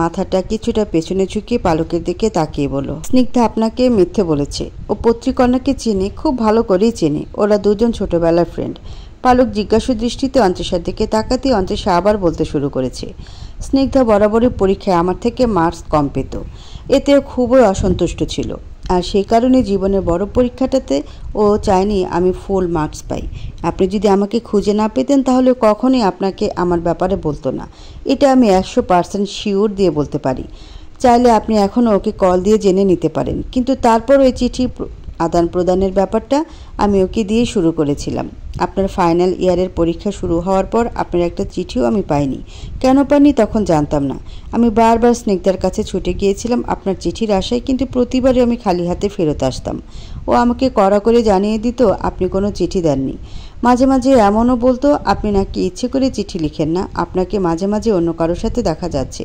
মাথাটা কিছুটা পেছনে ঝুঁকিয়ে পালকের দিকে তাকিয়ে বলল, স্নিগ্ধা আপনাকে মিথ্যে বলেছে। ও পত্রিকন্যাকে চিনি, খুব ভালো করেই চিনি। ওরা দুজন ছোটবেলার ফ্রেন্ড। পালক জিজ্ঞাসু দৃষ্টিতে অন্তৃষার দিকে তাকাতে অন্তৃষা আবার বলতে শুরু করেছে, স্নিগ্ধা বরাবরই পরীক্ষায় আমার থেকে মার্কস কম পেত। এতেও খুবই অসন্তুষ্ট ছিল। আর সেই কারণে জীবনের বড় পরীক্ষাটাতে ও চায়নি আমি ফুল মার্কস পাই। আপনি যদি আমাকে খুঁজে না পেতেন তাহলে কখনোই আপনাকে আমার ব্যাপারে বলতো না। এটা আমি 100% শিওর দিয়ে বলতে পারি। চাইলে আপনি এখনও ওকে কল দিয়ে জেনে নিতে পারেন। কিন্তু তারপর ওই চিঠি আদান প্রদানের ব্যাপারটা আমি ওকে দিয়ে শুরু করেছিলাম। আপনার ফাইনাল ইয়ারের পরীক্ষা শুরু হওয়ার পর আপনার একটা চিঠিও আমি পাইনি। কেন পাইনি তখন জানতাম না। আমি বারবার স্নিগ্ধার কাছে ছুটে গিয়েছিলাম আপনার চিঠির আশায়, কিন্তু প্রতিবারই আমি খালি হাতে ফেরত আসতাম। ও আমাকে কড়া করে জানিয়ে দিত আপনি কোনো চিঠি দেননি। মাঝে মাঝে এমনও বলতো আপনি নাকি ইচ্ছে করে চিঠি লিখেন না, আপনাকে মাঝে মাঝে অন্য কারোর সাথে দেখা যাচ্ছে।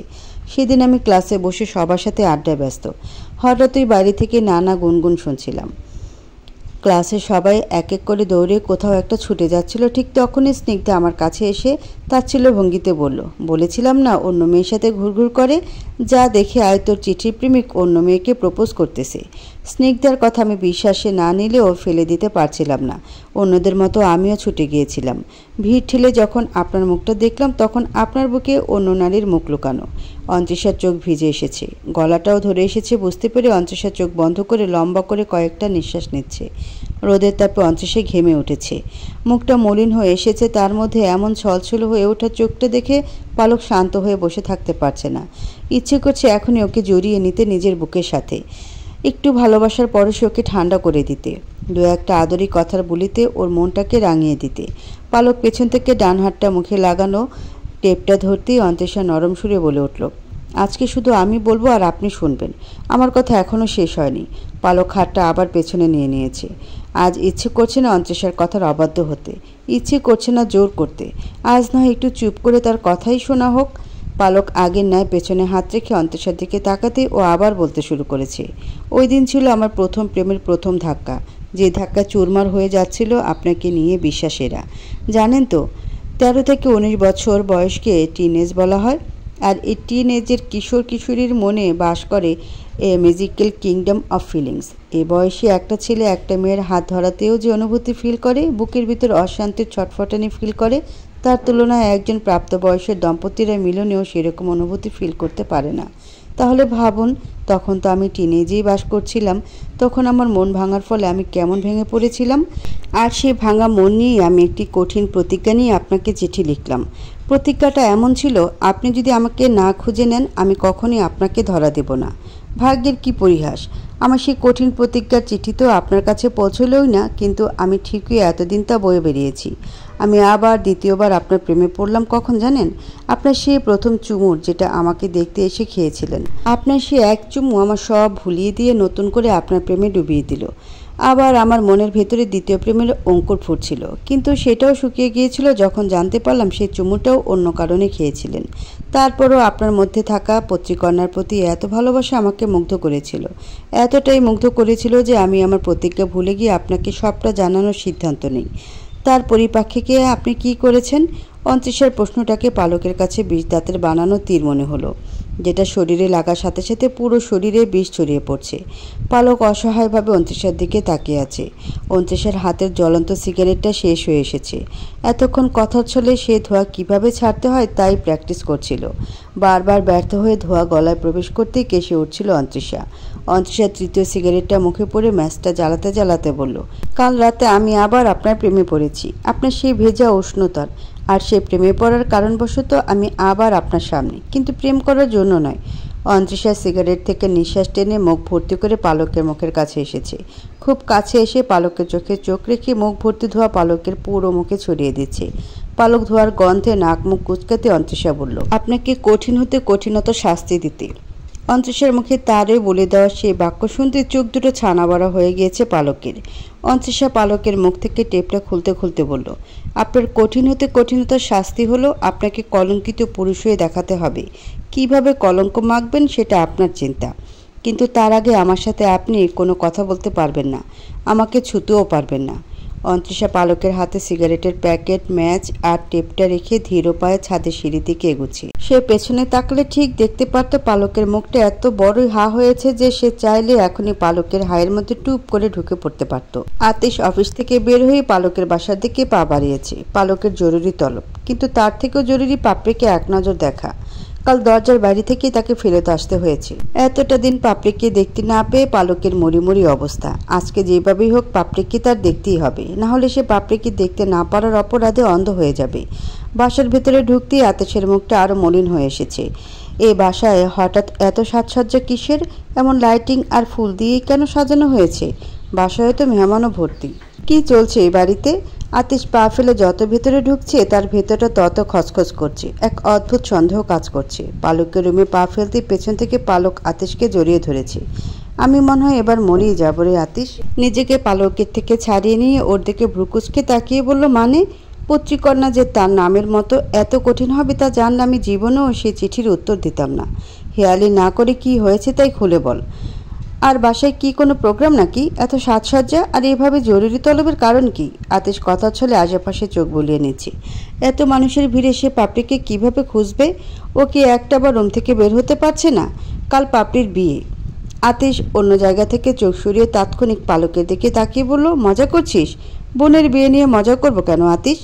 সেদিন আমি ক্লাসে বসে সবার সাথে আড্ডায় ব্যস্ত। হঠাৎই বাইরে থেকে নানা গুনগুন শুনছিলাম। ক্লাসে সবাই এক এক করে দৌড়ে কোথাও একটা ছুটে যাচ্ছিল। ঠিক তখনই স্নিগ্ধা আমার কাছে এসে তাচ্ছিল্য ভঙ্গিতে বলল, বলেছিলাম না অন্য মেয়ের সাথে ঘুরঘুর করে? যা দেখে আয় তোর চিঠির প্রেমিক অন্য মেয়েকে প্রপোজ করতেছে। স্নিগ্ধার কথা আমি বিশ্বাসে না নিলেও ফেলে দিতে পারছিলাম না। অন্যদের মতো আমিও ছুটে গিয়েছিলাম। ভিড় ঠেলে যখন আপনার মুখটা দেখলাম তখন আপনার বুকে অন্য নারীর মুখ লুকানো। অন্তৃষার চোখ ভিজে এসেছে, গলাটাও ধরে এসেছে। বুঝতে পেরে অন্তৃষার চোখ বন্ধ করে লম্বা করে কয়েকটা নিঃশ্বাস নিচ্ছে। রোদের তাপে অন্তৃষা ঘেমে উঠেছে, মুখটা মলিন হয়ে এসেছে। তার মধ্যে এমন ছলছল হয়ে ওঠা চোখটা দেখে পালক শান্ত হয়ে বসে থাকতে পারছে না। ইচ্ছে করছে এখনই ওকে জড়িয়ে নিতে নিজের বুকের সাথে। একটু ভালোবাসার পরশে ওকে ঠান্ডা করে দিতে, দু একটা আদরি কথার বলিতে ওর মনটাকে রাঙিয়ে দিতে। পালক পেছন থেকে ডান হাতটা মুখে লাগানো টেপটা ধরতেই অন্তশা নরম সুরে বলে উঠল, আজকে শুধু আমি বলবো আর আপনি শুনবেন। আমার কথা এখনও শেষ হয়নি। পালক হাতটা আবার পেছনে নিয়ে নিয়েছে। আজ ইচ্ছে করছে না অন্তশার কথার অবাধ্য হতে, ইচ্ছে করছে না জোর করতে। আজ নয় একটু চুপ করে তার কথাই শোনা হোক। পালক আগের ন্যায় পেছনে হাত রেখে অন্তশার দিকে তাকাতে ও আবার বলতে শুরু করেছে, ওই দিন ছিল আমার প্রথম প্রেমের প্রথম ধাক্কা, যে ধাক্কা চুরমার হয়ে যাচ্ছিল আপনাকে নিয়ে বিশ্বাসেরা। জানেন তো, 13 থেকে 19 বছর বয়সকে টিনেজ বলা হয়। আর এই টিনেজের কিশোর কিশোরীর মনে বাস করে a magical kingdom of feelings. এ বয়সে একটা ছেলে একটা মেয়ের হাত ধরাতেও যে অনুভূতি ফিল করে, বুকের ভিতর অশান্তির ছটফটানি ফিল করে, তার তুলনায় একজন প্রাপ্তবয়স্কের দম্পতিরা মিলনেও সেরকম অনুভূতি ফিল করতে পারে না। তাহলে ভাবুন, তখন তো আমি টিনেজেই বাস করছিলাম। তখন আমার মন ভাঙার ফলে আমি কেমন ভেঙে পড়েছিলাম। আর সেই ভাঙা মন নিয়েই আমি একটি কঠিন প্রতিজ্ঞা নিয়ে আপনাকে চিঠি লিখলাম। প্রতিজ্ঞাটা এমন ছিল, আপনি যদি আমাকে না খুঁজে নেন আমি কখনোই আপনাকে ধরা দেব না। ভাগ্যের কি পরিহাস, আমার সেই কঠিন প্রতিজ্ঞার চিঠি তো আপনার কাছে পৌঁছলই না, কিন্তু আমি ঠিকই এতদিন তা বয়ে বেরিয়েছি। আমি আবার দ্বিতীয়বার আপনার প্রেমে পড়লাম কখন জানেন? আপনার সেই প্রথম চুমুর, যেটা আমাকে দেখতে এসে খেয়েছিলেন। আপনার সেই এক চুমু আমার সব ভুলিয়ে দিয়ে নতুন করে আপনার প্রেমে ডুবিয়ে দিল। আবার আমার মনের ভেতরে দ্বিতীয় প্রেমের অঙ্কুর ফুটছিল, কিন্তু সেটাও শুকিয়ে গিয়েছিল যখন জানতে পারলাম সেই চুমুটাও অন্য কারণে খেয়েছিলেন। তারপরও আপনার মধ্যে থাকা পত্রিকন্যার প্রতি এত ভালোবাসা আমাকে মুগ্ধ করেছিল, এতটাই মুগ্ধ করেছিল যে আমি আমার প্রতিজ্ঞা ভুলে গিয়ে আপনাকে সবটা জানানোর সিদ্ধান্ত নিই। তার পরিপ্রেক্ষিতে আপনি কি করেছেন? অন্তশার প্রশ্নটাকে পালকের কাছে বিষ দাঁতের বানানো তীর মনে হলো, যেটা শরীরে লাগার সাথে সাথে পুরো শরীরে বিষ ছড়িয়ে পড়ছে। পালক অসহায়ভাবে অন্তশার দিকে তাকিয়ে আছে। অন্তশার হাতের জ্বলন্ত সিগারেটটা শেষ হয়ে এসেছে। এতক্ষণ কথার ছলে সে ধোঁয়া কিভাবে ছাড়তে হয় তাই প্র্যাকটিস করছিল। বারবার ব্যর্থ হয়ে ধোঁয়া গলায় প্রবেশ করতেই কেসে উঠছিল অন্তশা। অন্তশার তৃতীয় সিগারেটটা মুখে পড়ে ম্যাচটা জ্বালাতে জ্বালাতে বলল, কাল রাতে আমি আবার আপনার প্রেমে পড়েছি, আপনার সেই ভেজা উষ্ণতার। আর সে প্রেমে পড়ার কারণবশত আমি আবার আপনার সামনে, কিন্তু প্রেম করার জন্য নয়। অন্তশা সিগারেট থেকে নিঃশ্বাস টেনে মুখ ভর্তি করে পালকের মুখের কাছে এসেছে। খুব কাছে এসে পালকের চোখে চোখ রেখে মুখ ভর্তি ধোয়া পালকের পুরো মুখে ছড়িয়ে দিচ্ছে। পালক ধোয়ার গন্ধে নাক মুখ কুচকাতে অন্তশা বলল, আপনাকে কঠিন হতে কঠিনত শাস্তি দিতে। অন্তশার মুখে তারই বলে দেওয়া সেই বাক্য শুনতে চোখ দুটো ছানা বড়া হয়ে গিয়েছে পালকের। অন্তশা পালকের মুখ থেকে টেপটা খুলতে খুলতে বলল, আপনার কঠিন হতে কঠিনতার শাস্তি হলো আপনাকে কলঙ্কিত পুরুষ হয়ে দেখাতে হবে। কিভাবে কলঙ্ক মাখবেন সেটা আপনার চিন্তা, কিন্তু তার আগে আমার সাথে আপনি কোনো কথা বলতে পারবেন না, আমাকে ছুতেও পারবেন না। অন্তশা পালকের হাতে সিগারেটের প্যাকেট, ম্যাচ আর টেপটা রেখে ধীর পায়ে ছাদের সিঁড়ি দিকে এগুচ্ছে। সে পেছনে তাকলে ঠিক দেখতে পারত পালকের মুখটা এত বড়ই হা হয়েছে যে সে চাইলে এখনই পালকের হায়ের মধ্যে টুপ করে ঢুকে পড়তে পারত। আতিশ অফিস থেকে বের হয়ে পালকের বাসার দিকে পা বাড়িয়েছে। পালকের জরুরি তলব, কিন্তু তার থেকেও জরুরি পাপড়িকে এক নজর দেখা। কাল দরজার বাইরে থেকেই তাকে ফেরত আসতে হয়েছে। এতটা দিন পাপড়িকে দেখতে না পেয়ে পালকের মরিমরি অবস্থা। আজকে যেভাবেই হোক পাপড়িকে তার দেখতেই হবে, না হলে সে পাপড়িকে দেখতে না পারার অপরাধে অন্ধ হয়ে যাবে। বাসার ভেতরে ঢুকতেই আতিশের মুখটা আরও মলিন হয়ে এসেছে। এই বাসায় হঠাৎ এত সাজসজ্জা কিসের? এমন লাইটিং আর ফুল দিয়েই কেন সাজানো হয়েছে? বাসায় তো মেহমানও ভর্তি। কি চলছে এই বাড়িতে? আতিশ পা ফেলে যত ভেতরে ঢুকছে তার ভেতরটা তত খচখচ করছে। এক অদ্ভুত সন্দেহ কাজ করছে। পালকের রুমে পা ফেলতে পেছন থেকে পালক আতিশকে জড়িয়ে ধরেছে। আমি মনে হয় এবার মরেই যাবো রে আতিশ। নিজেকে পালকের থেকে ছাড়িয়ে নিয়ে ওর দিকে ভ্রুকুচকে তাকিয়ে বলল, মানে? পত্রিকন্যা যে তার নামের মতো এত কঠিন হবে তা জানলে আমি জীবনেও সেই চিঠির উত্তর দিতাম না। হেয়ালি না করে কি হয়েছে তাই খুলে বল। আর বাসায় কি কোনো প্রোগ্রাম নাকি? এত সাজসজ্জা আর এভাবে জরুরি তলবের কারণ কি? আতিশ কথা ছলে আশেপাশে চোখ বুলিয়ে নিচ্ছে। এত মানুষের ভিড়ে সে পাপড়িকে কিভাবে খুঁজবে? ও কি একটা বার রুম থেকে বের হতে পারছে না? কাল পাপড়ির বিয়ে। আতিশ অন্য জায়গা থেকে চোখ সরিয়ে তাৎক্ষণিক পালকের দিকে তাকিয়ে বলল, মজা করছিস? বোনের বিয়ে নিয়ে মজা করব কেন আতিশ?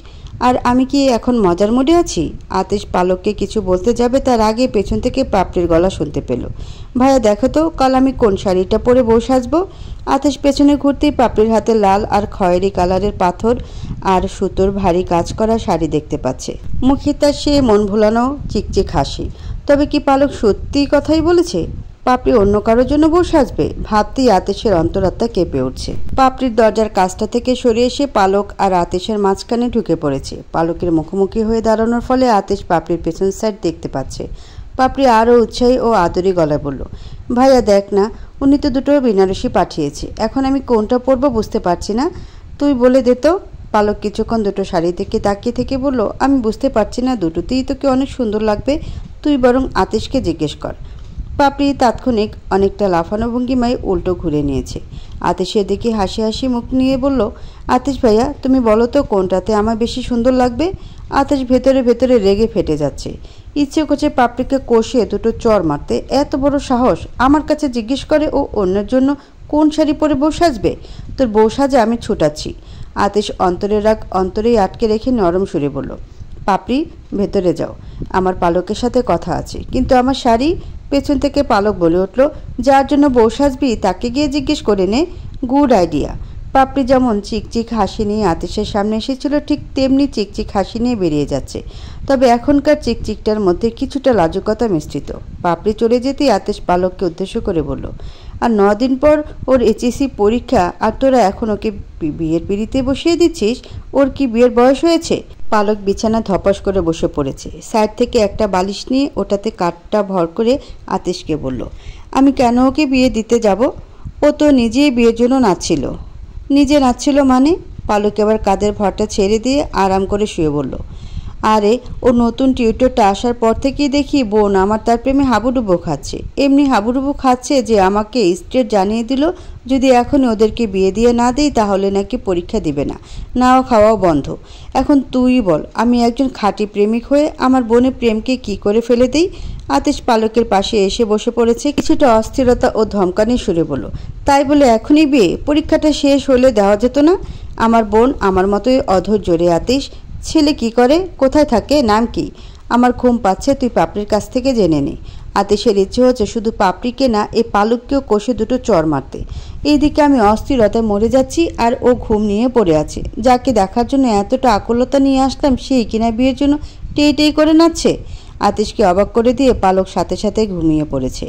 আর আমি কি এখন মজার মুডে আছি? আতিশ পালককে কিছু বলতে যাবে তার আগে পেছন থেকে পাপড়ির গলা শুনতে পেল, ভাইয়া দেখো তো কাল আমি কোন শাড়িটা পরে বউ সাজবো। আতিশ পেছনে ঘুরতেই পাপড়ির হাতে লাল আর খয়েরি কালারের পাথর আর সুতোর ভারী কাজ করা শাড়ি দেখতে পাচ্ছে। মুখে তার সে মন ভোলানো চিকচিক হাসি। তবে কি পালক সত্যি কথাই বলেছে? পাপড়ি অন্য কারোর জন্য বউ সাজবে ভাবতেই আতিশের অন্তরাত্মা কেঁপে উঠছে। পাপড়ির দরজার কাজটা থেকে সরে এসে পালক আর আতিশের মাঝখানে ঢুকে পড়েছে। পালকের মুখোমুখি হয়ে দাঁড়ানোর ফলে আতিশ পাপড়ির পেছন সাইড দেখতে পাচ্ছে। পাপড়ি আরও উৎসাহী ও আদরি গলায় বলল, ভাইয়া দেখ না, উনি তো দুটো বেনারসি পাঠিয়েছে, এখন আমি কোনটা পরবো বুঝতে পারছি না, তুই বলে দে তো। পালক কিছুক্ষণ দুটো শাড়ি থেকে তাকিয়ে থেকে বলল, আমি বুঝতে পারছি না, দুটোতেই তোকে অনেক সুন্দর লাগবে, তুই বরং আতিশকে জিজ্ঞেস কর। পাপড়ি তাৎক্ষণিক অনেকটা লাফানো ভঙ্গিমায় উল্টো ঘুরে নিয়েছে। আতিশের দিকে হাসি হাসি মুখ নিয়ে বলল, আতিশ ভাইয়া তুমি বলো তো কোনটাতে আমার বেশি সুন্দর লাগবে। আতিশ ভেতরে ভেতরে রেগে ফেটে যাচ্ছে। ইচ্ছে করছে পাপড়িকে কষিয়ে দুটো চর মারতে। এত বড় সাহস, আমার কাছে জিজ্ঞেস করে ও অন্যের জন্য কোন শাড়ি পরে বউ সাজবে। তোর বউ সাজে আমি ছুটাচ্ছি। আতিশ অন্তরের রাগ অন্তরেই আটকে রেখে নরম সুরে বলল, পাপড়ি ভেতরে যাও, আমার পালকের সাথে কথা আছে। কিন্তু আমার শাড়ি? পেছন থেকে পালক বলে উঠল, যার জন্য বউ সাজবি তাকে গিয়ে জিজ্ঞেস করে নে। Good idea. পাপড়ি যেমন চিকচিক হাসি নিয়ে আতিশের সামনে এসেছিল, ঠিক তেমনি চিকচিক হাসি নিয়ে বেরিয়ে যাচ্ছে। তবে এখনকার চিকচিকটার মধ্যে কিছুটা লাজুকতা মিশ্রিত। পাপড়ি চলে যেতেই আতিশ পালককে উদ্দেশ্য করে বলল, আর 9 দিন পর ওর এইচএসসি পরীক্ষা, আর তোরা এখন ওকে বিয়ের পিড়িতে বসিয়ে দিচ্ছিস। ওর কি বিয়ের বয়স হয়েছে? পালক বিছানা ধপাস করে বসে পড়েছে। সাইড থেকে একটা বালিশ নিয়ে ওটাতে কাঠটা ভর করে আতিশকে বলল, আমি কেন ওকে বিয়ে দিতে যাব? ও তো নিজেই বিয়ের জন্য নাচছিল। নিজে নাচছিল মানে? পালক এবার কাঁধের ভরটা ছেড়ে দিয়ে আরাম করে শুয়ে বলল, আরে ও নতুন টিউটরটা আসার পর থেকেই দেখি বোন আমার তার প্রেমে হাবুডুবু খাচ্ছে। এমনি হাবুডুবু খাচ্ছে যে আমাকে স্ট্রেট জানিয়ে দিল যদি এখনই ওদেরকে বিয়ে দিয়ে না দিই তাহলে নাকি পরীক্ষা দিবে না, নাও খাওয়াও বন্ধ। এখন তুই বল, আমি একজন খাঁটি প্রেমিক হয়ে আমার বোনের প্রেমকে কি করে ফেলে দিই? আতিশ পালকের পাশে এসে বসে পড়েছে। কিছুটা অস্থিরতা ও ধমকানি সুরে বলল, তাই বলে এখনই বিয়ে? পরীক্ষাটা শেষ হলে দেওয়া যেত না? আমার বোন আমার মতোই অধৈর্য রে আতিশ। ছেলে কি করে, কোথায় থাকে, নাম কি? আমার ঘুম পাচ্ছে, তুই পাপড়ির কাছ থেকে জেনে নে। আতিশের ইচ্ছে হচ্ছে শুধু পাপড়িকে না, এই পালককেও কষে দুটো চর মারতে। এইদিকে আমি অস্থিরতায় মরে যাচ্ছি আর ও ঘুম নিয়ে পড়ে আছে। যাকে দেখার জন্য এতটা আকুলতা নিয়ে আসলাম সেই কিনা বিয়ের জন্য টেই টেই করে নাচছে। আতিশকে অবাক করে দিয়ে পালক সাথে সাথে ঘুমিয়ে পড়েছে।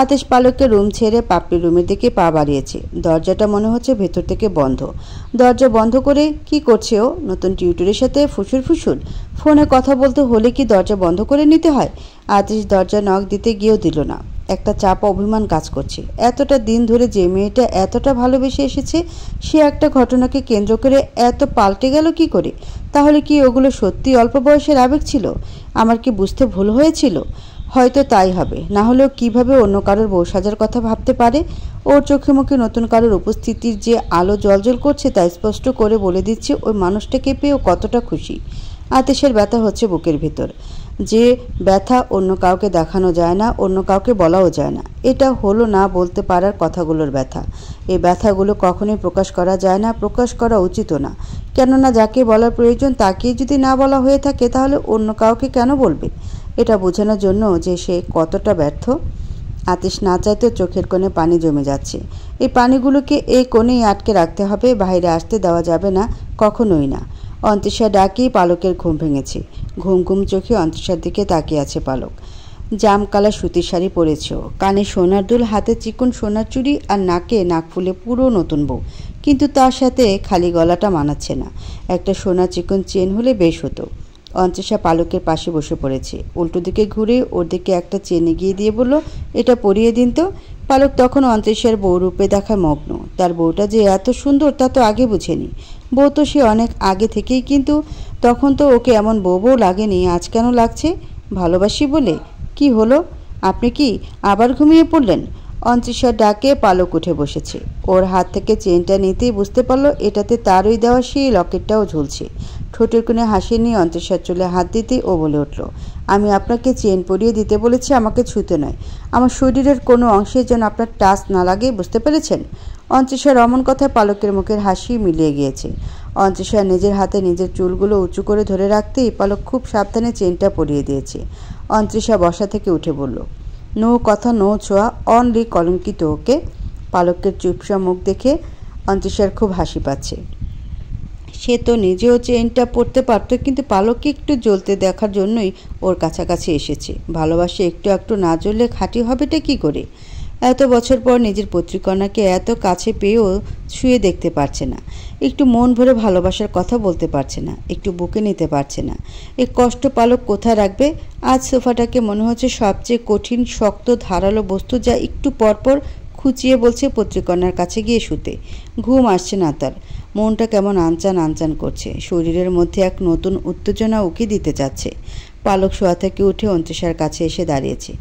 আতিশ পালককে রুম ছেড়ে পাপড়ির রুমের দিকে পা বাড়িয়েছে। দরজাটা মনে হচ্ছে ভেতর থেকে বন্ধ। দরজা বন্ধ করে কি করছে ও? নতুন টিউটরের সাথে ফুসুর ফুসুর? ফোনে কথা বলতে হলে কি দরজা বন্ধ করে নিতে হয়? আতিশ দরজা নক দিতে গিয়েও দিল না। একটা চাপা অভিমান কাজ করছে। এতটা দিন ধরে যে মেয়েটা এতটা ভালোবেসে এসেছে সে একটা ঘটনাকে কেন্দ্র করে এত পাল্টে গেল কি করে? তাহলে কি ওগুলো সত্যি অল্প বয়সের আবেগ ছিল? আমার কি বুঝতে ভুল হয়েছিল? হয়তো তাই হবে, না হলেও কিভাবে অন্য কারোর বউ সাজার কথা ভাবতে পারে? ওর চোখে মুখে নতুন কারোর উপস্থিতির যে আলো জলজল করছে তা স্পষ্ট করে বলে দিচ্ছে ওই মানুষটাকে পেয়েও কতটা খুশি। আতিশের ব্যথা হচ্ছে বুকের ভেতর, যে ব্যথা অন্য কাউকে দেখানো যায় না, অন্য কাউকে বলাও যায় না। এটা হলো না বলতে পারার কথাগুলোর ব্যথা। এই ব্যথাগুলো কখনোই প্রকাশ করা যায় না, প্রকাশ করা উচিতও না। কেননা যাকে বলার প্রয়োজন তাকে যদি না বলা হয়ে থাকে তাহলে অন্য কাউকে কেন বলবে? এটা বোঝানোর জন্য যে সে কতটা ব্যর্থ। আতিশ না চাইতেও চোখের কোণে পানি জমে যাচ্ছে। এই পানিগুলোকে এই কোণেই আটকে রাখতে হবে, বাইরে আসতে দেওয়া যাবে না, কখনোই না। অন্তরিষা ডাকেই পালকের ঘুম ভেঙেছে। ঘুম ঘুম চোখে অন্তরিষার দিকে তাকিয়ে আছে পালক। জামকালা সুতির শাড়ি পরেছে, কানে সোনার দুল, হাতে চিকন সোনার চুড়ি আর নাকে নাক ফুলে পুরো নতুন বউ। কিন্তু তার সাথে খালি গলাটা মানাচ্ছে না। একটা সোনার চিকন চেন হলে বেশ হতো। অন্তরিষা পালকের পাশে বসে পড়েছে। উল্টো দিকে ঘুরে ওর দিকে একটা চেন এগিয়ে দিয়ে বলল, এটা পরিয়ে দিন তো। পালক তখন অন্তরিষার বউ রূপে দেখায় মগ্ন। তার বউটা যে এত সুন্দর তা তো আগে বুঝেনি। বউ তো সে অনেক আগে থেকেই, কিন্তু তখন তো ওকে এমন বউ বউ লাগেনি, আজ কেন লাগছে? ভালোবাসি বলে? কি হলো, আপনি কি আবার ঘুমিয়ে পড়লেন? অন্তরিষার ডাকে পালক উঠে বসেছে। ওর হাত থেকে চেনটা নিতেই বুঝতে পারল এটাতে তারই দেওয়া সেই লকেটটাও ঝুলছে। ঠোঁটের কোণে হাসি নিয়ে অন্তরিষার চুলে হাত দিতেই ও বলে উঠল, আমি আপনাকে চেন পরিয়ে দিতে বলেছি, আমাকে ছুঁতে নয়। আমার শরীরের কোনো অংশে যেন আপনার টাচ না লাগে, বুঝতে পেরেছেন? অন্তরিষার অমন কথায় পালকের মুখের হাসি মিলিয়ে গিয়েছে। অন্তরিষা নিজের হাতে নিজের চুলগুলো উঁচু করে ধরে রাখতেই পালক খুব সাবধানে চেনটা পরিয়ে দিয়েছে। অন্তরিষা বসা থেকে উঠে বলল, নো কথা নো ছোঁয়া, অনলি কলঙ্কিত ওকে। পালকের চুপসা মুখ দেখে অন্তরিষার খুব হাসি পাচ্ছে। সে তো নিজেও চেনটা পরতে পারত, কিন্তু পালককে একটু জ্বলতে দেখার জন্যই ওর কাছাকাছি এসেছে। ভালোবাসে একটু একটু না জ্বললে খাঁটি হবেটা কি করে? এত বছর পর নিজের পত্রিকন্যাকে এত কাছে পেয়েও ছুঁয়ে দেখতে পারছে না, একটু মন ভরে ভালোবাসার কথা বলতে পারছে না, একটু বুকে নিতে পারছে না। এই কষ্ট পালক কোথায় রাখবে? আজ সোফাটাকে মনে হচ্ছে সবচেয়ে কঠিন, শক্ত, ধারালো বস্তু, যা একটু পরপর খুঁচিয়ে বলছে পত্রিকন্যার কাছে গিয়ে শুতে। ঘুম আসছে না তার, মনটা কেমন আনচান আনচান করছে, শরীরের মধ্যে এক নতুন উত্তেজনা উকি দিতে যাচ্ছে। পালক শোয়া থেকে উঠে অন্ত্রিষার কাছে এসে দাঁড়িয়েছে।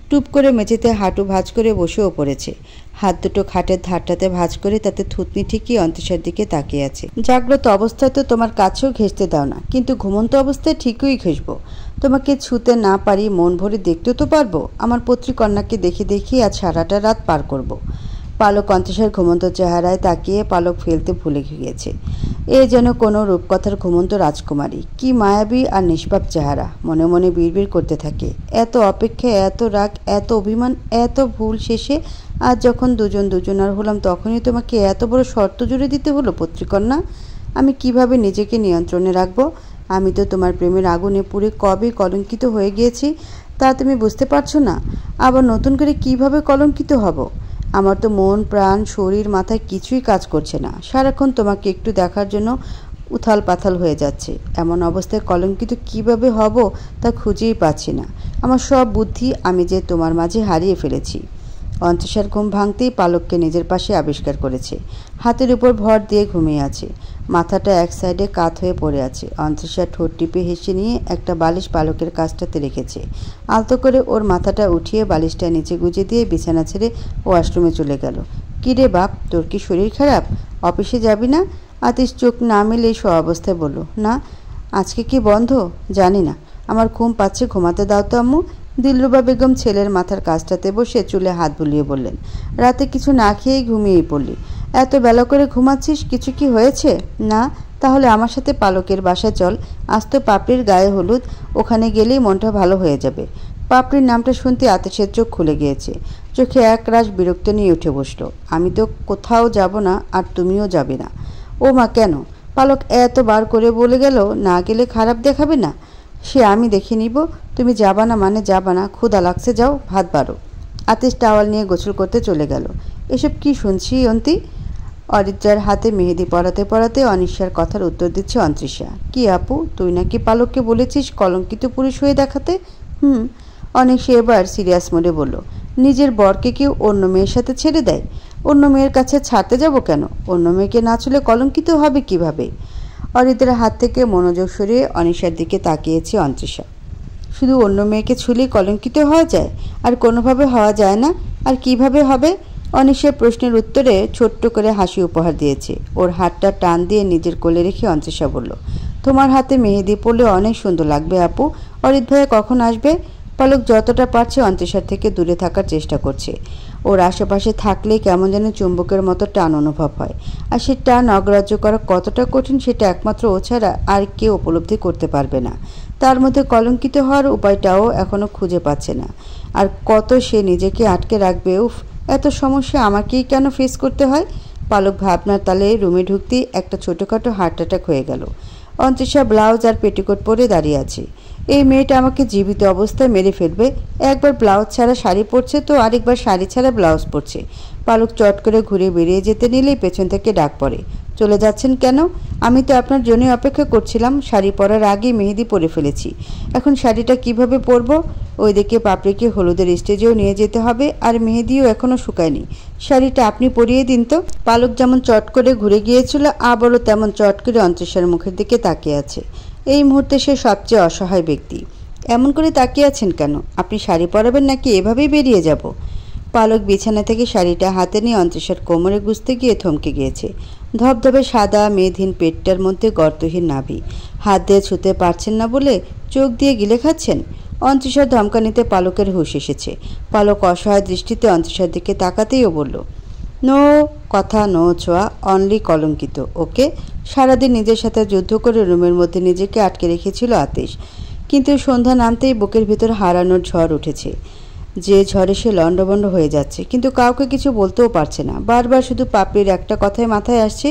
টুপ করে মেঝেতে হাঁটু ভাঁজ করে বসেও পড়েছে। হাত দুটো খাটের ধারটাতে ভাঁজ করে তাতে থুতনি ঠিকই অন্ত্রিষার দিকে তাকিয়ে আছে। জাগ্রত অবস্থায় তো তোমার কাছেও ঘেঁষতে দাও না, কিন্তু ঘুমন্ত অবস্থায় ঠিকই ঘেঁষবো। তোমাকে ছুতে না পারি, মন ভরে দেখতেও তো পারবো। আমার পত্রিকন্যাকে দেখে দেখি আজ সারাটা রাত পার করব। পালক অন্ত্রিষার ঘুমন্ত চেহারায় তাকিয়ে পালক ফেলতে ভুলে গিয়েছে। এ যেন কোনো রূপকথার ঘুমন্ত রাজকুমারী। কি মায়াবী আর নিষ্পাপ চেহারা। মনে মনে বিড়বিড় করতে থাকে, এত অপেক্ষা, এত রাগ, এত অভিমান, এত ভুল শেষে আজ যখন দুজনার হলাম, তখনই তোমাকে এত বড় শর্ত জুড়ে দিতে হলো পত্রিকন্যা। আমি কিভাবে নিজেকে নিয়ন্ত্রণে রাখবো? আমি তো তোমার প্রেমের আগুনে পুড়ে কবে কলঙ্কিত হয়ে গিয়েছি, তা তুমি বুঝতে পারছো না? আবার নতুন করে কিভাবে কলঙ্কিত হব? আমার তো মন, প্রাণ, শরীর, মাথায় কিছুই কাজ করছে না। সারাক্ষণ তোমাকে একটু দেখার জন্য উথাল পাথাল হয়ে যাচ্ছে। এমন অবস্থায় কলঙ্কিত কিভাবে হব তা খুঁজেই পাচ্ছি না। আমার সব বুদ্ধি আমি যে তোমার মাঝে হারিয়ে ফেলেছি। অন্ত্রিষার ঘুম ভাঙতেই পালককে নিজের পাশে আবিষ্কার করেছে। হাতের উপর ভর দিয়ে ঘুমিয়ে আছে, মাথাটা এক সাইডে কাত হয়ে পড়ে আছে। অন্ত্রিষা ঠোঁট টিপে হেসে নিয়ে একটা বালিশ পালকের কাছটাতে রেখেছে। আলতো করে ওর মাথাটা উঠিয়ে বালিশটা নিচে গুজে দিয়ে বিছানা ছেড়ে ওয়াশরুমে চলে গেল। কী রে বাপ, তোর কি শরীর খারাপ? অফিসে যাবি না? আতিশ চোখ না মেলে সব অবস্থায় বলল, না, আজকে কি বন্ধ? জানি না, আমার ঘুম পাচ্ছে, ঘুমাতে দাও তো আম্মু। দিলরুবা বেগম ছেলের মাথার কাছটাতে বসে চুলে হাত বুলিয়ে বললেন, রাতে কিছু না খেয়েই ঘুমিয়েই পড়লি? এত বেলা করে ঘুমাচ্ছিস, কিছু কি হয়েছে? না? তাহলে আমার সাথে পালকের বাসায় চল। আজ তো পাপড়ির গায়ে হলুদ, ওখানে গেলেই মনটা ভালো হয়ে যাবে। পাপড়ির নামটা শুনতে আতিশের চোখ খুলে গিয়েছে। চোখে এক রাশ বিরক্ত নিয়ে উঠে বসল। আমি তো কোথাও যাব না, আর তুমিও যাবে না। ও মা, কেন? পালক এতবার করে বলে গেল না গেলে খারাপ দেখাবে না? সে আমি দেখে নিব। তুমি যাবা না মানে যাবা না, ক্ষুধা লাগছে, যাও ভাত বাড়ো। আতিশ টাওয়াল নিয়ে গোসল করতে চলে গেল। এসব কি শুনছি অন্তি? অরিত্রার হাতে মেহেদি পড়াতে পড়াতে অনিশ্বার কথার উত্তর দিচ্ছে অন্ত্রিষা। কি আপু, তুই নাকি পালককে বলেছিস কলঙ্কিত পুরুষ হয়ে দেখাতে? অনেক সে এবার সিরিয়াস মোডে বলল, নিজের বরকে কেউ অন্য মেয়ের সাথে ছেড়ে দেয়? অন্য মেয়ের কাছে ছাড়তে যাব কেন? অন্য মেয়েকে না ছুলে কলঙ্কিত হবে কিভাবে? অরিত্রার হাত থেকে মনোযোগ সরিয়ে অনিশার দিকে তাকিয়েছে অন্ত্রিষা। শুধু অন্য মেয়েকে ছুলেই কলঙ্কিত হওয়া যায়? আর কোনোভাবে হওয়া যায় না? আর কিভাবে হবে? অনিশার প্রশ্নের উত্তরে ছোট্ট করে হাসি উপহার দিয়েছে। ওর হাতটা টান দিয়ে নিজের কোলে রেখে অন্ত্রিষা বলল, তোমার হাতে মেহেদি পড়লে অনেক সুন্দর লাগবে আপু। অরিত ভাইয়া কখন আসবে? পালক যতটা পারছে অন্ত্রিষার থেকে দূরে থাকার চেষ্টা করছে। ওর আশেপাশে থাকলে কেমন যেন চুম্বকের মতো টান অনুভব হয়। আর সে টান অগ্রাহ্য করা কতটা কঠিন সেটা একমাত্র ও ছাড়া আর কেউ উপলব্ধি করতে পারবে না। তার মধ্যে কলঙ্কিত হওয়ার উপায়টাও এখনও খুঁজে পাচ্ছে না। আর কত সে নিজেকে আটকে রাখবে? উফ, এত সমস্যা আমাকেই কেন ফেস করতে হয়? পালক ভাবনার তালে রুমে ঢুকতেই একটা ছোটোখাটো হার্ট অ্যাটাক হয়ে গেল। অন্ত্রিষা ব্লাউজ আর পেটিকোট পরে দাঁড়িয়ে আছে। এই মেয়েটা আমাকে জীবিত অবস্থায় মেরে ফেলবে। একবার ব্লাউজ ছাড়া শাড়ি পরছে তো আরেকবার শাড়ি ছাড়া ব্লাউজ পরছে। পালক চট করে ঘুরে বেরিয়ে যেতে নিলেই পেছন থেকে ডাক পড়ে, চলে যাচ্ছেন কেন? আমি তো আপনার জন্য অপেক্ষা করছিলাম। শাড়ি পরার আগেই মেহেদি পরে ফেলেছি, এখন শাড়িটা কিভাবে পরবো? ওইদিকে পাপড়িকে হলুদের স্টেজেও নিয়ে যেতে হবে, আর মেহেদিও এখনও শুকায়নি। শাড়িটা আপনি পরিয়ে দিন তো। পালক যেমন চট করে ঘুরে গিয়েছিল, আবারও তেমন চট করে অন্ত্রিষার মুখের দিকে তাকিয়ে আছে। এই মুহূর্তে সে সবচেয়ে অসহায় ব্যক্তি। এমন করে তাকিয়ে আছেন কেন? আপনি শাড়ি পরাবেন নাকি এভাবেই বেরিয়ে যাব? পালক বিছানা থেকে শাড়িটা হাতে নিয়ে অন্ত্রিষার কোমরে গুজতে গিয়ে থমকে গিয়েছে। ধবধবে সাদা মেধহীন পেটটার মধ্যে গর্তহীন নাভি। হাত দিয়ে ছুঁতে পারছেন না বলে চোখ দিয়ে গিলে খাচ্ছেন? অন্ত্রিষার ধমকানিতে পালকের হুঁশ এসেছে। পালক অসহায় দৃষ্টিতে অন্ত্রিষার দিকে তাকাতেইও বলল, নো কথা, নো ছোঁয়া, অনলি কলঙ্কিত। ওকে? সারাদিন নিজের সাথে যুদ্ধ করে রুমের মধ্যে নিজেকে আটকে রেখেছিল আতিশ, কিন্তু সন্ধ্যা নামতেই বুকের ভিতর হারানোর ঝড় উঠেছে। যে ঝড়ে সে লণ্ডভণ্ড হয়ে যাচ্ছে, কিন্তু কাউকে কিছু বলতেও পারছে না। বারবার শুধু পাপড়ির একটা কথাই মাথায় আসছে,